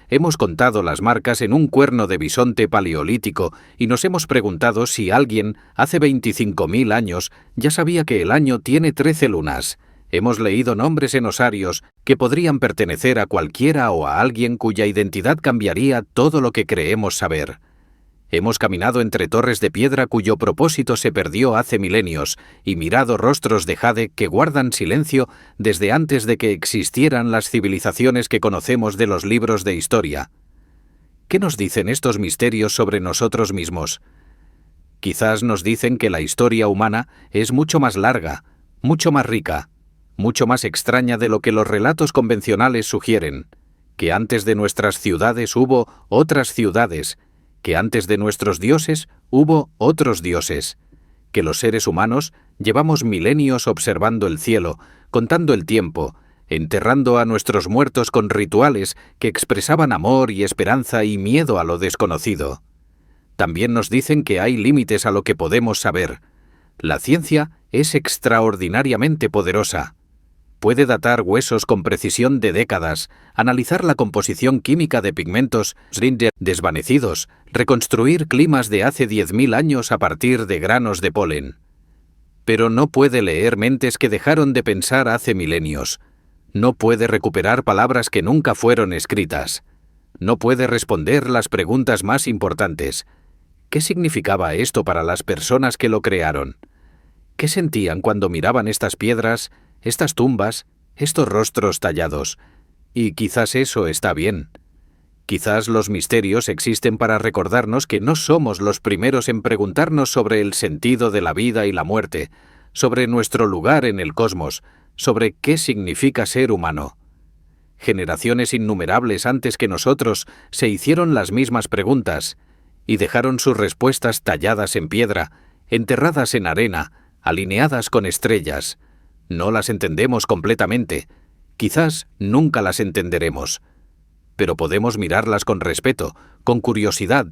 Hemos contado las marcas en un cuerno de bisonte paleolítico y nos hemos preguntado si alguien, hace 25.000 años, ya sabía que el año tiene 13 lunas. Hemos leído nombres en osarios que podrían pertenecer a cualquiera o a alguien cuya identidad cambiaría todo lo que creemos saber. Hemos caminado entre torres de piedra cuyo propósito se perdió hace milenios y mirado rostros de jade que guardan silencio desde antes de que existieran las civilizaciones que conocemos de los libros de historia. ¿Qué nos dicen estos misterios sobre nosotros mismos? Quizás nos dicen que la historia humana es mucho más larga, mucho más rica, mucho más extraña de lo que los relatos convencionales sugieren, que antes de nuestras ciudades hubo otras ciudades, que antes de nuestros dioses hubo otros dioses, que los seres humanos llevamos milenios observando el cielo, contando el tiempo, enterrando a nuestros muertos con rituales que expresaban amor y esperanza y miedo a lo desconocido. También nos dicen que hay límites a lo que podemos saber. La ciencia es extraordinariamente poderosa. Puede datar huesos con precisión de décadas, analizar la composición química de pigmentos desvanecidos, reconstruir climas de hace 10.000 años a partir de granos de polen. Pero no puede leer mentes que dejaron de pensar hace milenios. No puede recuperar palabras que nunca fueron escritas. No puede responder las preguntas más importantes. ¿Qué significaba esto para las personas que lo crearon? ¿Qué sentían cuando miraban estas piedras, estas tumbas, estos rostros tallados? Y quizás eso está bien. Quizás los misterios existen para recordarnos que no somos los primeros en preguntarnos sobre el sentido de la vida y la muerte, sobre nuestro lugar en el cosmos, sobre qué significa ser humano. Generaciones innumerables antes que nosotros se hicieron las mismas preguntas y dejaron sus respuestas talladas en piedra, enterradas en arena, alineadas con estrellas. No las entendemos completamente. Quizás nunca las entenderemos. Pero podemos mirarlas con respeto, con curiosidad,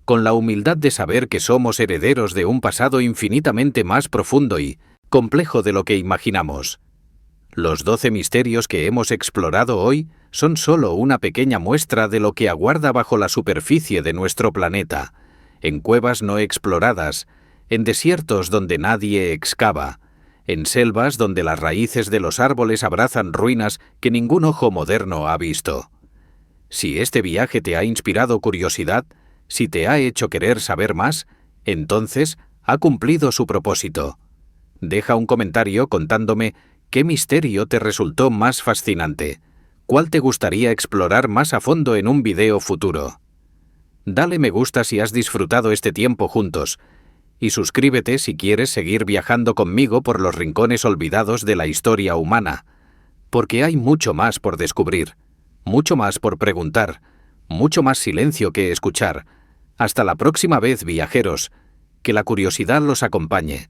con la humildad de saber que somos herederos de un pasado infinitamente más profundo y complejo de lo que imaginamos. Los 12 misterios que hemos explorado hoy son solo una pequeña muestra de lo que aguarda bajo la superficie de nuestro planeta, en cuevas no exploradas, en desiertos donde nadie excava, en selvas donde las raíces de los árboles abrazan ruinas que ningún ojo moderno ha visto. Si este viaje te ha inspirado curiosidad, si te ha hecho querer saber más, entonces ha cumplido su propósito. Deja un comentario contándome qué misterio te resultó más fascinante, cuál te gustaría explorar más a fondo en un video futuro. Dale me gusta si has disfrutado este tiempo juntos, y suscríbete si quieres seguir viajando conmigo por los rincones olvidados de la historia humana, porque hay mucho más por descubrir, mucho más por preguntar, mucho más silencio que escuchar. Hasta la próxima vez, viajeros, que la curiosidad los acompañe.